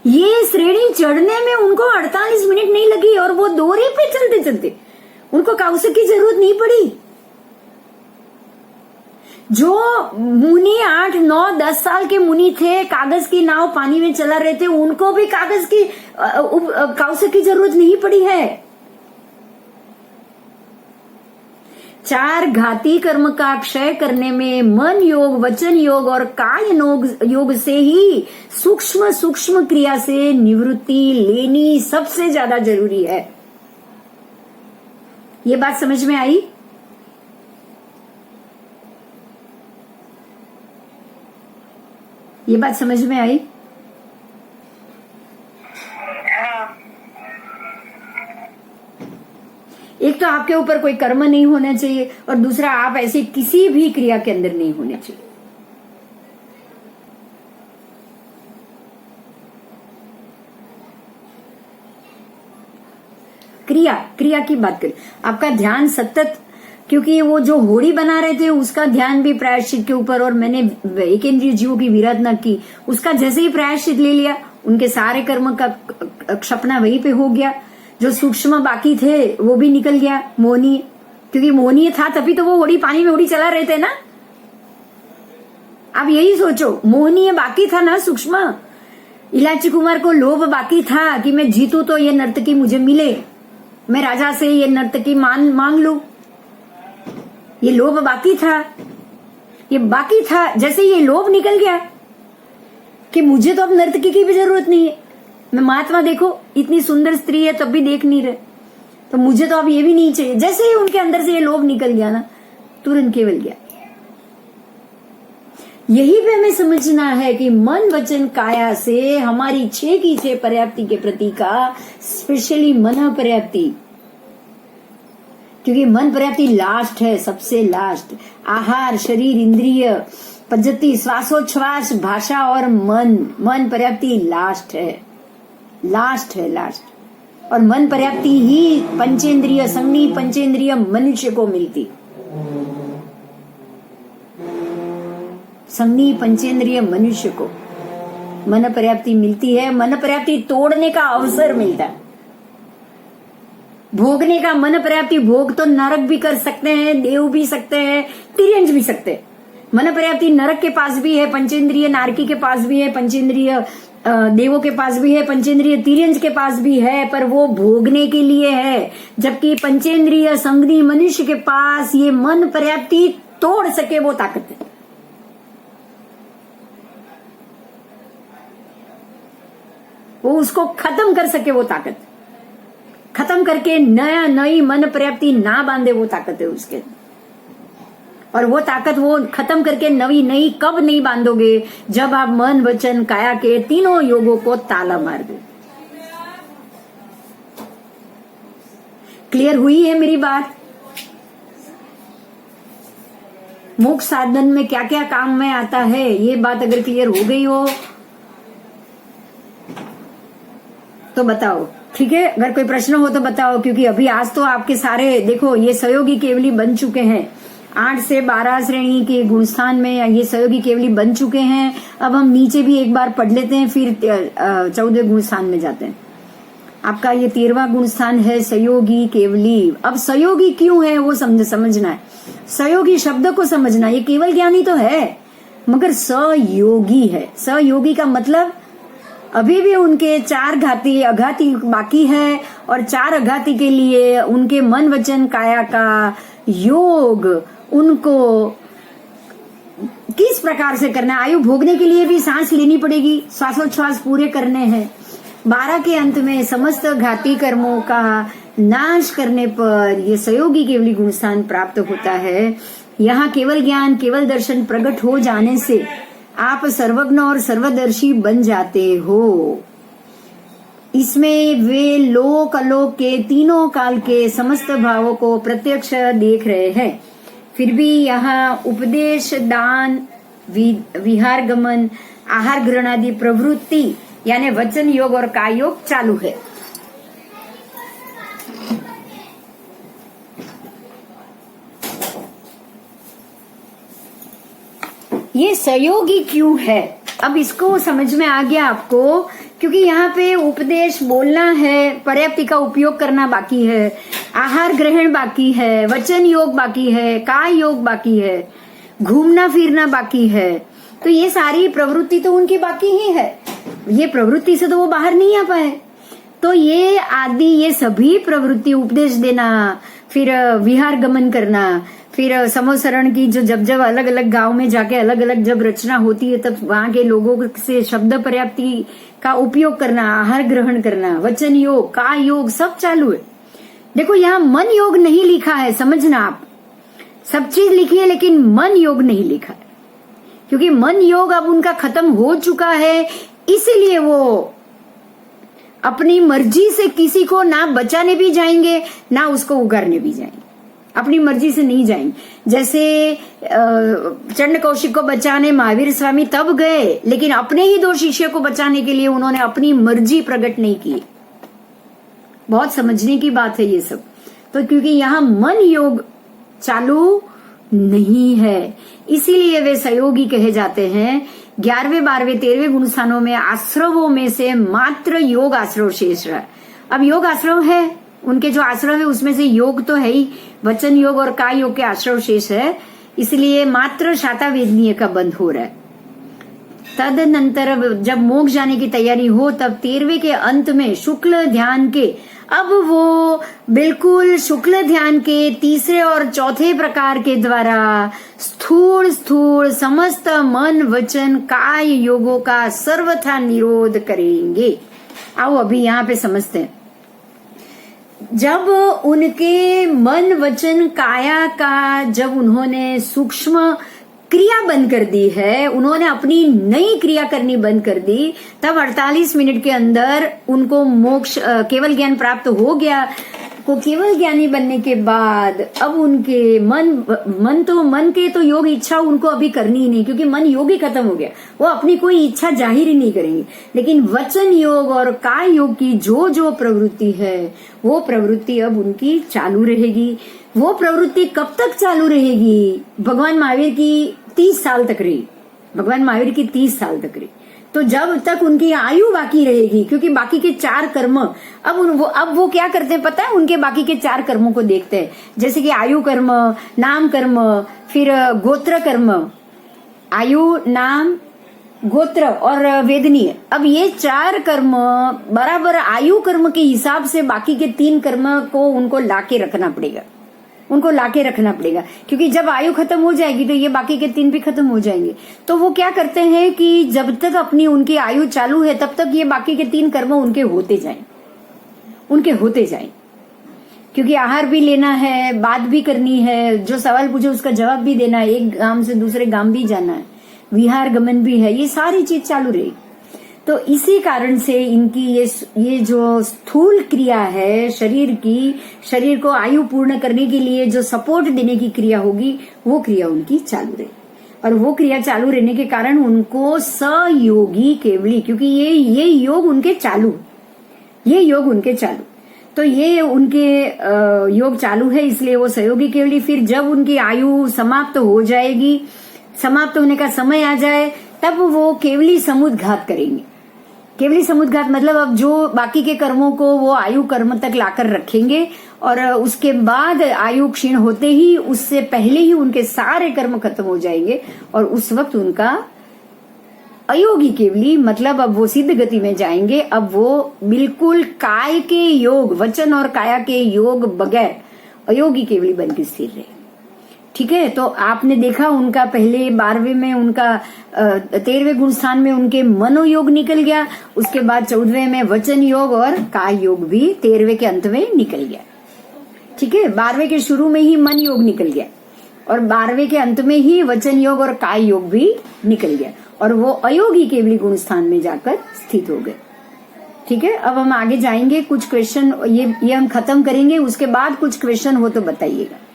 ये श्रेणी चढ़ने में उनको 48 मिनट नहीं लगी, और वो डोरी पे चलते चलते उनको कौशक की जरूरत नहीं पड़ी। जो मुनि 8, 9, 10 साल के मुनि थे, कागज की नाव पानी में चला रहे थे, उनको भी कागज की कौशक की जरूरत नहीं पड़ी है। 4 घाती कर्म का क्षय करने में मन योग, वचन योग और काय योग से ही सूक्ष्म सूक्ष्म क्रिया से निवृत्ति लेनी सबसे ज्यादा जरूरी है। ये बात समझ में आई? ये बात समझ में आई? एक तो आपके ऊपर कोई कर्म नहीं होना चाहिए, और दूसरा आप ऐसी किसी भी क्रिया के अंदर नहीं होने चाहिए। क्रिया की बात करें, आपका ध्यान सतत, क्योंकि वो जो होड़ी बना रहे थे उसका ध्यान भी प्रायश्चित के ऊपर, और मैंने एकेंद्रिय जीवों की विराधना की, उसका जैसे ही प्रायश्चित ले लिया, उनके सारे कर्म का क्षपना वहीं पे हो गया। जो सूक्ष्म बाकी थे वो भी निकल गया, मोहनीय, क्योंकि मोहनीय था तभी तो वो होड़ी पानी में होड़ी चला रहे थे ना। आप यही सोचो, मोहनीय बाकी था ना सूक्ष्म। इलाची कुमार को लोभ बाकी था कि मैं जीतू तो ये नर्तकी मुझे मिले, मैं राजा से ये नर्तकी मांग लू, ये लोभ बाकी था, ये बाकी था। जैसे ये लोभ निकल गया कि मुझे तो अब नर्तकी की भी जरूरत नहीं है, मैं महात्मा देखो इतनी सुंदर स्त्री है तब भी देख नहीं रहे, तो मुझे तो अब ये भी नहीं चाहिए। जैसे ही उनके अंदर से ये लोभ निकल गया ना, तुरंत केवल गया। यही पे हमें समझना है कि मन वचन काया से हमारी 6 की 6 पर्याप्ति के प्रति का, स्पेशली मन पर्याप्ति, क्योंकि मन पर्याप्ति लास्ट है, सबसे लास्ट। आहार, शरीर, इंद्रिय, पद्धति, श्वासोच्छ्वास, भाषा और मन पर्याप्ति लास्ट है, लास्ट। और मन पर्याप्ति ही पंचेंद्रिय, संज्ञी पंचेंद्रिय मनुष्य को मिलती, संज्ञी पंचेंद्रिय मनुष्य को मन पर्याप्ति मिलती है। मन पर्याप्ति तोड़ने का अवसर मिलता है, भोगने का मन पर्याप्ति। भोग तो नरक भी कर सकते हैं, देव भी सकते हैं, तिर्यंज भी सकते हैं, मन पर्याप्ति नरक के पास भी है, पंचेंद्रिय नारकी के पास भी है, पंचेंद्रिय देवों के पास भी है, पंचेंद्रिय तिर्यंज के पास भी है, पर वो भोगने के लिए है। जबकि पंचेंद्रिय संगनी मनुष्य के पास ये मन पर्याप्ति तोड़ सके वो ताकत है। वो उसको खत्म कर सके वो ताकत, खत्म करके नई मन पर्याप्ति ना बांधे वो ताकत है उसके। और वो ताकत वो खत्म करके नई कब नहीं बांधोगे? जब आप मन वचन काया के तीनों योगों को ताला मार दो। क्लियर हुई है मेरी बात? मोक्ष साधन में क्या क्या काम में आता है, ये बात अगर क्लियर हो गई हो तो बताओ, ठीक है? अगर कोई प्रश्न हो तो बताओ, क्योंकि अभी आज तो आपके सारे देखो ये सहयोगी केवली बन चुके हैं। 8 से 12 श्रेणी के गुणस्थान में ये सहयोगी केवली बन चुके हैं। अब हम नीचे भी एक बार पढ़ लेते हैं, फिर 14वें गुणस्थान में जाते हैं। आपका ये 13वां गुणस्थान है सहयोगी केवली। अब सहयोगी क्यों है वो समझना है, सहयोगी शब्द को समझना। ये केवल ज्ञानी तो है मगर सहयोगी है। सहयोगी का मतलब अभी भी उनके 4 घाती अघाती बाकी है, और 4 अघाती के लिए उनके मन वचन काया का योग उनको किस प्रकार से करना है। आयु भोगने के लिए भी सांस लेनी पड़ेगी, श्वासोच्छ्वास पूरे करने हैं। 12 के अंत में समस्त घाती कर्मों का नाश करने पर ये सहयोगी केवली गुणस्थान प्राप्त होता है। यहाँ केवल ज्ञान केवल दर्शन प्रकट हो जाने से आप सर्वज्ञ और सर्वदर्शी बन जाते हो। इसमें वे लोक अलोक के तीनों काल के समस्त भावों को प्रत्यक्ष देख रहे हैं। फिर भी यहाँ उपदेश, दान, विहार गमन, आहार ग्रहण आदि प्रवृत्ति यानी वचन योग और काय योग चालू है। ये सहयोगी क्यों है, अब इसको समझ में आ गया आपको? क्योंकि यहाँ पे उपदेश बोलना है, पर्याप्ति का उपयोग करना बाकी है, आहार ग्रहण बाकी है, वचन योग बाकी है, काय योग बाकी है, घूमना फिरना बाकी है। तो ये सारी प्रवृत्ति तो उनकी बाकी ही है। ये प्रवृत्ति से तो वो बाहर नहीं आ पाए। तो ये आदि ये सभी प्रवृत्ति, उपदेश देना, फिर विहार गमन करना, फिर समोसरण की जो जब अलग अलग गांव में जाके अलग अलग जब रचना होती है तब वहां के लोगों से शब्द पर्याप्ति का उपयोग करना, आहार ग्रहण करना, वचन योग, काय योग सब चालू है। देखो यहाँ मन योग नहीं लिखा है, समझना आप। सब चीज लिखी है लेकिन मन योग नहीं लिखा है, क्योंकि मन योग अब उनका खत्म हो चुका है। इसीलिए वो अपनी मर्जी से किसी को ना बचाने भी जाएंगे ना उसको उगारने भी जाएंगे, अपनी मर्जी से नहीं जाएंगे। जैसे चंड कौशिक को बचाने महावीर स्वामी तब गए, लेकिन अपने ही 2 शिष्य को बचाने के लिए उन्होंने अपनी मर्जी प्रकट नहीं की। बहुत समझने की बात है ये सब। तो क्योंकि यहाँ मन योग चालू नहीं है, इसीलिए वे सहयोगी कहे जाते हैं। 11वें 12वें 13वें गुणस्थानों में आश्रवों में से मात्र योग आश्रव शेष रहा। अब योग आश्रव है, उनके जो आश्रव है उसमें से योग तो है ही, वचन योग और काय योग के आश्रव शेष है, इसलिए मात्र शाता वेदनीय का बंद हो रहा है। तदनंतर जब मोक्ष जाने की तैयारी हो तब 13वें के अंत में शुक्ल ध्यान के, अब वो बिल्कुल शुक्ल ध्यान के तीसरे और चौथे प्रकार के द्वारा स्थूल समस्त मन वचन काय योगों का सर्वथा निरोध करेंगे। आओ अभी यहाँ पे समझते हैं। जब उनके मन वचन काया का जब उन्होंने सूक्ष्म क्रिया बंद कर दी है, उन्होंने अपनी नई क्रिया करनी बंद कर दी, तब 48 मिनट के अंदर उनको मोक्ष केवल ज्ञान प्राप्त हो गया। को केवल ज्ञानी बनने के बाद अब उनके मन के तो योग इच्छा उनको अभी करनी ही नहीं, क्योंकि मन योग ही खत्म हो गया। वो अपनी कोई इच्छा जाहिर ही नहीं करेंगे। लेकिन वचन योग और काय योग की जो प्रवृत्ति है वो प्रवृत्ति अब उनकी चालू रहेगी। वो प्रवृत्ति कब तक चालू रहेगी? भगवान महावीर की 30 साल तक रही। भगवान महावीर की 30 साल तक रही। तो जब तक उनकी आयु बाकी रहेगी, क्योंकि बाकी के 4 कर्म अब वो क्या करते हैं पता है? उनके बाकी के 4 कर्मों को देखते हैं, जैसे कि आयु कर्म, नाम कर्म, फिर गोत्र कर्म, आयु, नाम, गोत्र और वेदनीय। अब ये 4 कर्म बराबर आयु कर्म के हिसाब से बाकी के 3 कर्म को उनको लाके रखना पड़ेगा, उनको लाके रखना पड़ेगा, क्योंकि जब आयु खत्म हो जाएगी तो ये बाकी के 3 भी खत्म हो जाएंगे। तो वो क्या करते हैं कि जब तक अपनी उनकी आयु चालू है तब तक ये बाकी के 3 कर्म उनके होते जाएं, क्योंकि आहार भी लेना है, बात भी करनी है, जो सवाल पूछे उसका जवाब भी देना है, एक गांव से दूसरे गांव भी जाना है, विहार गमन भी है, ये सारी चीज चालू रहेगी। तो इसी कारण से इनकी ये जो स्थूल क्रिया है शरीर की, शरीर को आयु पूर्ण करने के लिए जो सपोर्ट देने की क्रिया होगी वो क्रिया उनकी चालू रहे, और वो क्रिया चालू रहने के कारण उनको सयोगी केवली, क्योंकि ये योग उनके चालू, तो ये उनके योग चालू है, इसलिए वो सहयोगी केवली। फिर जब उनकी आयु समाप्त हो जाएगी, समाप्त होने का समय आ जाए, तब वो केवली समुद्घात करेंगे। केवली समुद्घात मतलब अब जो बाकी के कर्मों को वो आयु कर्म तक लाकर रखेंगे, और उसके बाद आयु क्षीण होते ही, उससे पहले ही उनके सारे कर्म खत्म हो जाएंगे, और उस वक्त उनका अयोगी केवली मतलब अब वो सिद्ध गति में जाएंगे। अब वो बिल्कुल काय के योग, वचन और काया के योग बगैर अयोगी केवली बन के स्थिर रहे। ठीक है, तो आपने देखा उनका पहले 12वें में उनका 13वें गुण स्थान में उनके मनोयोग निकल गया, उसके बाद 14वें में वचन योग और काय योग भी 13वें के अंत में निकल गया। ठीक है, 12वें के शुरू में ही मन योग निकल गया, और 12वें के अंत में ही वचन योग और काय योग भी निकल गया, और वो अयोगी केवली गुण स्थान में जाकर स्थित हो गए। ठीक है, अब हम आगे जाएंगे, कुछ क्वेश्चन ये हम खत्म करेंगे, उसके बाद कुछ क्वेश्चन हो तो बताइएगा।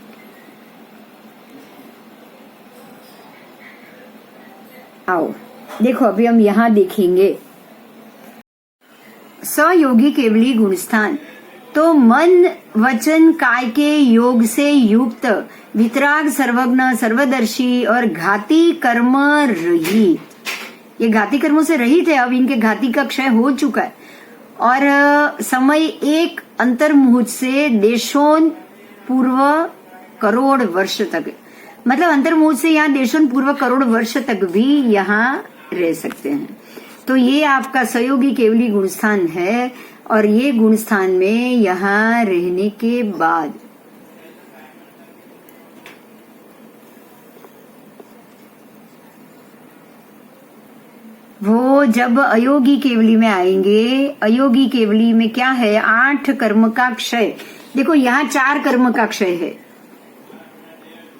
आओ देखो, अभी हम यहां देखेंगे सयोगी केवली गुणस्थान। तो मन वचन काय के योग से युक्त, वितराग, सर्वज्ञ, सर्वदर्शी और घाती कर्म रहित, ये घाती कर्मों से रहित है। अब इनके घाती का क्षय हो चुका है, और समय एक अंतर्मुहूर्त से देशों पूर्व करोड़ वर्ष तक, मतलब अंतर्मुहूर्त से यहाँ देशों पूर्व करोड़ वर्ष तक भी यहाँ रह सकते हैं। तो ये आपका सहयोगी केवली गुणस्थान है, और ये गुणस्थान में यहाँ रहने के बाद वो जब अयोगी केवली में आएंगे, अयोगी केवली में क्या है, 8 कर्म का क्षय। देखो यहाँ 4 कर्म का क्षय है,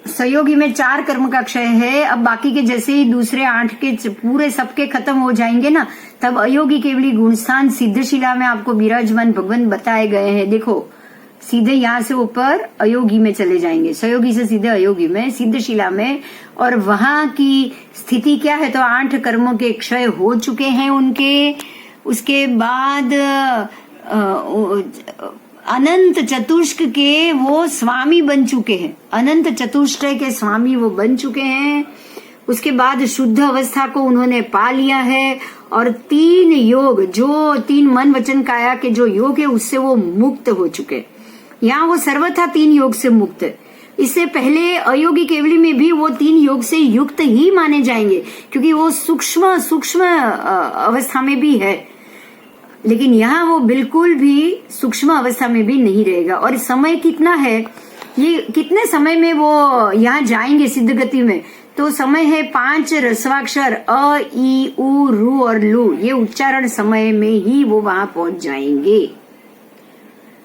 सहयोगी में 4 कर्म का क्षय है। अब बाकी के जैसे ही दूसरे 8 के पूरे सबके खत्म हो जाएंगे ना, तब अयोगी केवली गुणस्थान सिद्धशिला में आपको विराजमान भगवान बताए गए हैं। देखो सीधे यहाँ से ऊपर अयोगी में चले जाएंगे, सहयोगी से सीधे अयोगी में, सिद्धशिला में, और वहां की स्थिति क्या है, तो 8 कर्मों के क्षय हो चुके हैं उनके। उसके बाद अनंत चतुष्क के वो स्वामी बन चुके हैं, अनंत चतुष्टय के स्वामी वो बन चुके हैं। उसके बाद शुद्ध अवस्था को उन्होंने पा लिया है, और 3 योग, जो 3 मन वचन काया के जो योग है उससे वो मुक्त हो चुके। यहाँ वो सर्वथा 3 योग से मुक्त है। इससे पहले अयोगी केवली में भी वो 3 योग से युक्त ही माने जाएंगे, क्योंकि वो सूक्ष्म अवस्था में भी है, लेकिन यहाँ वो बिल्कुल भी सूक्ष्म अवस्था में भी नहीं रहेगा। और समय कितना है, ये कितने समय में वो यहाँ जाएंगे सिद्ध गति में, तो समय है 5 रस्वाक्षर अ, ई, उ, रु और लू, ये उच्चारण समय में ही वो वहां पहुंच जाएंगे।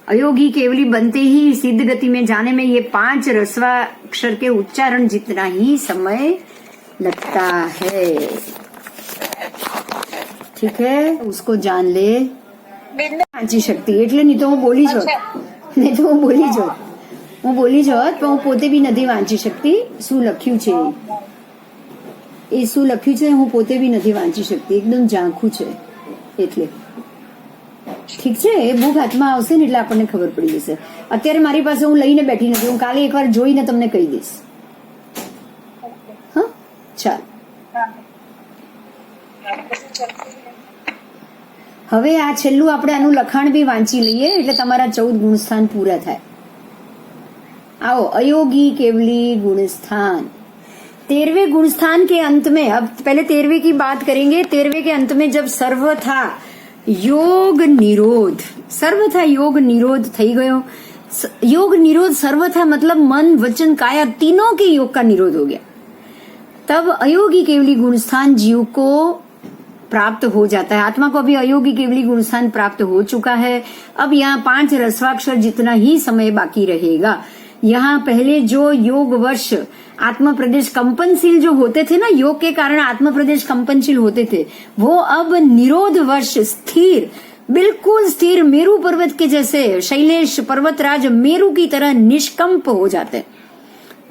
अयोगी केवली बनते ही सिद्ध गति में जाने में ये 5 रस्वाक्षर के उच्चारण जितना ही समय लगता है। ठीक है, उसको जान ले। वांची शक्ति એટલે નહીં તો હું બોલી જોત, નહીં તો હું બોલી જોત પણ હું પોતે બી નથી વાંચી શકતી। શું લખ્યું છે એ શું લખ્યું છે હું પોતે બી નથી વાંચી શકતી, એકદમ ઝાંખું છે એટલે। ઠીક છે, એ બુક હાથમાં આવશે ને એટલે આપણને ખબર પડી જશે। અત્યારે મારી પાસે હું લઈને બેઠી નથી, હું કાલે એકવાર જોઈને તમને કહી દઈશ। હા, ચાલ। હવે આ છેલ્લું આપણે આનું લખાણ બી વાંચી લઈએ એટલે તમારા 14 ગુણસ્થાન પૂરા થાય। आओ अयोगी केवली गुणस्थान। 13वें गुणस्थान के अंत में, अब पहले 13वें की बात करेंगे। 13वें के अंत में जब सर्वथा योग निरोध, सर्वथा योग निरोध થઈ ગયો। योग निरोध सर्वथा मतलब मन वचन काया तीनों के योग का निरोध हो गया। तब अयोगी केवली गुणस्थान जीव को प्राप्त हो जाता है। आत्मा को भी अयोगी केवली गुणस्थान प्राप्त हो चुका है। अब यहाँ 5 रस्वाक्षर जितना ही समय बाकी रहेगा। यहाँ पहले जो योग वर्ष आत्मा प्रदेश कंपनशील जो होते थे ना, योग के कारण आत्मा प्रदेश कंपनशील होते थे, वो अब निरोध वर्ष स्थिर, बिल्कुल स्थिर मेरू पर्वत के जैसे, शैलेश पर्वतराज मेरू की तरह निष्कंप हो जाते हैं।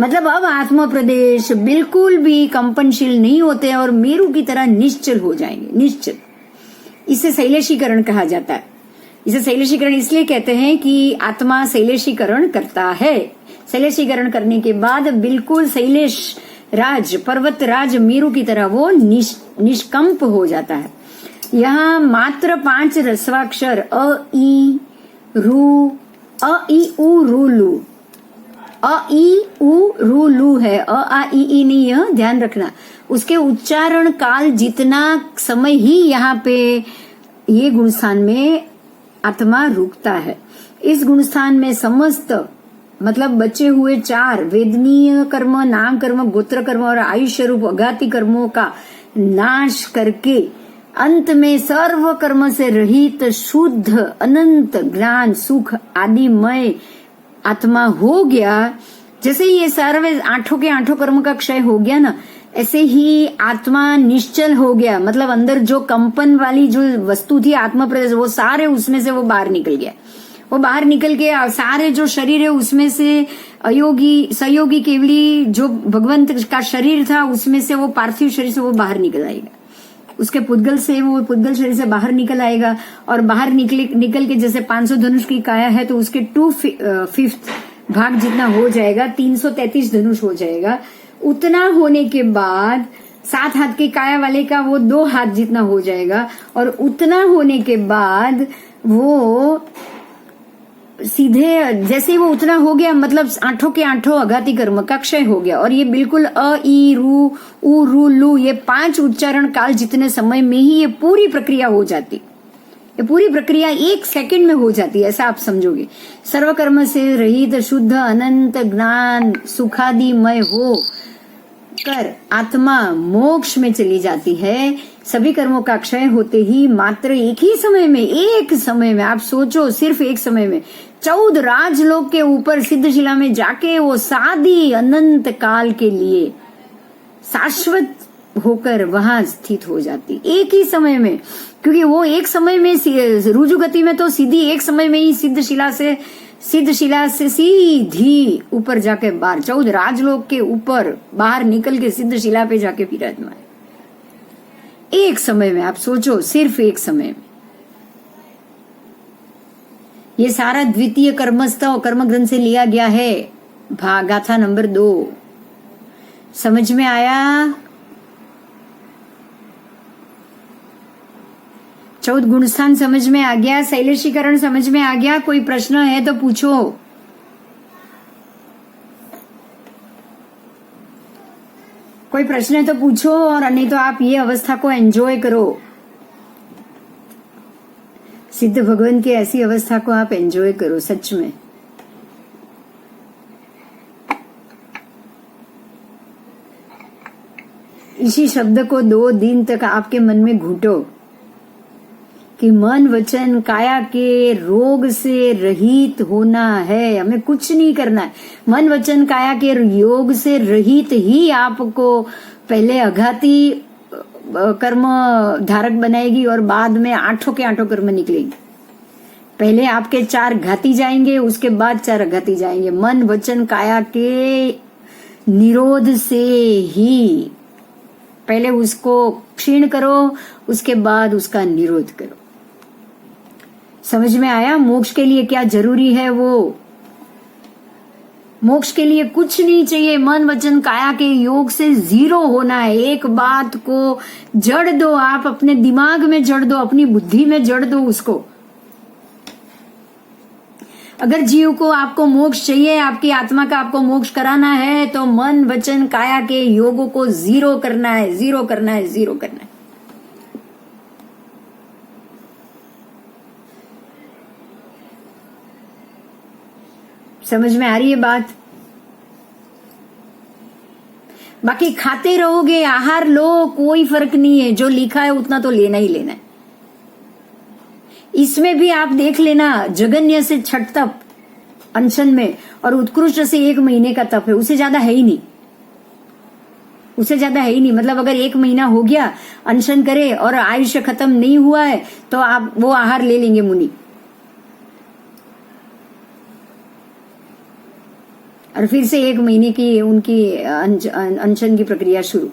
मतलब अब आत्मा प्रदेश बिल्कुल भी कंपनशील नहीं होते और मेरू की तरह निश्चल हो जाएंगे, निश्चल। इसे शैलेशीकरण कहा जाता है। इसे शैलेशीकरण इसलिए कहते हैं कि आत्मा शैलेशीकरण करता है। शैलेशीकरण करने के बाद बिल्कुल शैलेश राज, पर्वत राज मेरू की तरह वो निष्कंप हो जाता है। यहाँ मात्र 5 रस्वाक्षर अ ई रू, अ ई उ रू लू, अ ई उ रू लू है, अ आ ई नहीं है, ध्यान रखना। उसके उच्चारण काल जितना समय ही यहाँ पे ये गुणस्थान में आत्मा रुकता है। इस गुणस्थान में समस्त मतलब बचे हुए 4 वेदनीय कर्म, नाम कर्म, गोत्र कर्म और आयुष्य रूप अघाती कर्मों का नाश करके अंत में सर्व कर्म से रहित शुद्ध अनंत ज्ञान सुख आदिमय आत्मा हो गया। जैसे ही ये सारे 8 के 8 कर्म का क्षय हो गया ना, ऐसे ही आत्मा निश्चल हो गया। मतलब अंदर जो कंपन वाली जो वस्तु थी आत्मा प्रदेश, वो सारे उसमें से वो बाहर निकल गया। वो बाहर निकल के सारे जो शरीर है उसमें से अयोगी सहयोगी केवली जो भगवंत का शरीर था उसमें से वो पार्थिव शरीर से वो बाहर निकल आएगा। उसके पुद्गल से वो पुद्गल शरीर से बाहर निकल आएगा और बाहर निकल के जैसे 500 धनुष की काया है तो उसके 2/5 भाग जितना हो जाएगा, 333 धनुष हो जाएगा। उतना होने के बाद 7 हाथ की काया वाले का वो 2 हाथ जितना हो जाएगा और उतना होने के बाद वो सीधे जैसे वो उतना हो गया, मतलब 8 के 8 अघाती कर्म का क्षय हो गया और ये बिल्कुल अ ई रू उ रू लू, ये 5 उच्चारण काल जितने समय में ही ये पूरी प्रक्रिया हो जाती। ये पूरी प्रक्रिया 1 सेकंड में हो जाती है, ऐसा आप समझोगे। सर्वकर्म से रहित शुद्ध अनंत ज्ञान सुखादिमय हो कर आत्मा मोक्ष में चली जाती है। सभी कर्मों का क्षय होते ही मात्र एक ही समय में, एक समय में आप सोचो, सिर्फ एक समय में 14 राजलोक के ऊपर सिद्धशिला में जाके वो सादी अनंत काल के लिए शाश्वत होकर वहां स्थित हो जाती, एक ही समय में। क्योंकि वो एक समय में रुजु गति में तो सीधी एक समय में ही सिद्धशिला से सीधी ऊपर जाके बाहर 14 राजलोक के ऊपर बाहर निकल के सिद्धशिला पे जाके विराजमान, एक समय में। आप सोचो, सिर्फ एक समय में। ये सारा द्वितीय कर्मस्थ कर्म ग्रंथ से लिया गया है, गाथा नंबर 2। समझ में आया? 14 गुणस्थान समझ में आ गया? शैलेशीकरण समझ में आ गया? कोई प्रश्न है तो पूछो। कोई प्रश्न है तो पूछो, और नहीं तो आप ये अवस्था को एंजॉय करो। सिद्ध भगवान की ऐसी अवस्था को आप एंजॉय करो सच में। इसी शब्द को 2 दिन तक आपके मन में घुटो कि मन वचन काया के रोग से रहित होना है, हमें कुछ नहीं करना है। मन वचन काया के योग से रहित ही आपको पहले अघाती कर्म धारक बनाएगी और बाद में 8 के 8 कर्म निकलेगी। पहले आपके 4 घाती जाएंगे, उसके बाद 4 अघाती जाएंगे। मन वचन काया के निरोध से ही पहले उसको क्षीण करो, उसके बाद उसका निरोध करो। समझ में आया? मोक्ष के लिए क्या जरूरी है? वो मोक्ष के लिए कुछ नहीं चाहिए, मन वचन काया के योग से 0 होना है। एक बात को जड़ दो, आप अपने दिमाग में जड़ दो, अपनी बुद्धि में जड़ दो उसको। अगर जीव को आपको मोक्ष चाहिए, आपकी आत्मा का आपको मोक्ष कराना है, तो मन वचन काया के योगों को जीरो करना है, जीरो करना है, जीरो करना है। समझ में आ रही है बात? बाकी खाते रहोगे, आहार लो, कोई फर्क नहीं है, जो लिखा है उतना तो लेना ही लेना है। इसमें भी आप देख लेना, जगन्य से छठ तप अनशन में और उत्कृष्ट से 1 महीने का तप है, उससे ज्यादा है ही नहीं, उससे ज्यादा है ही नहीं। मतलब अगर 1 महीना हो गया अनशन करे और आयुष्य खत्म नहीं हुआ है तो आप वो आहार ले लेंगे मुनि, और फिर से 1 महीने की उनकी अनशन की प्रक्रिया शुरू।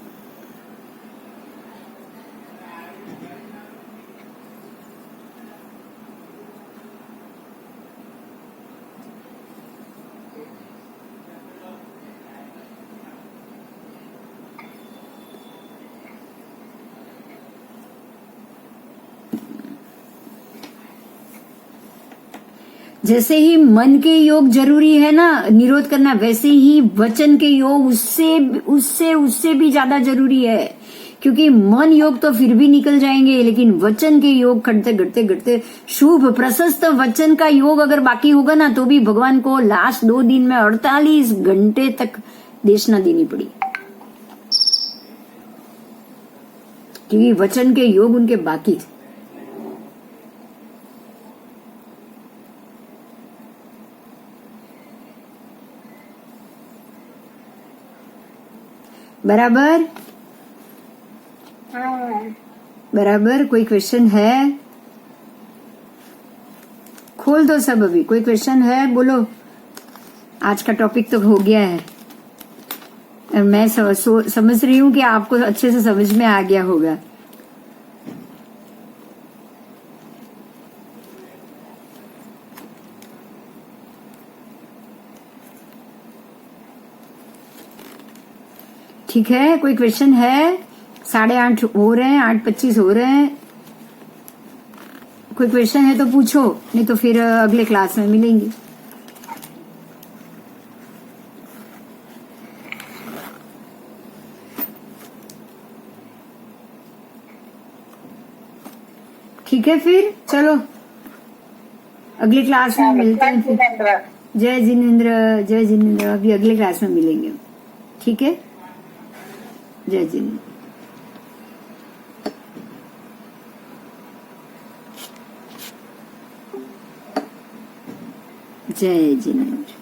जैसे ही मन के योग जरूरी है ना निरोध करना, वैसे ही वचन के योग उससे उससे उससे भी ज्यादा जरूरी है। क्योंकि मन योग तो फिर भी निकल जाएंगे, लेकिन वचन के योग घटते घटते घटते शुभ प्रशस्त वचन का योग अगर बाकी होगा ना, तो भी भगवान को लास्ट 2 दिन में 48 घंटे तक देशना देनी पड़ी, क्योंकि वचन के योग उनके बाकी थे। बराबर बराबर। कोई क्वेश्चन है? खोल दो सब, अभी कोई क्वेश्चन है बोलो। आज का टॉपिक तो हो गया है, मैं समझ रही हूँ कि आपको अच्छे से समझ में आ गया होगा। ठीक है, कोई क्वेश्चन है? 8:30 हो रहे हैं, 8:25 हो रहे हैं। कोई क्वेश्चन है तो पूछो, नहीं तो फिर अगले क्लास में मिलेंगे। ठीक है, फिर चलो अगली क्लास में मिलते हैं फिर। जय जिनेन्द्र, जय जिनेन्द्र। अभी अगले क्लास में मिलेंगे, ठीक है? जय जिनेन्द्र। जय जिनेन्द्र।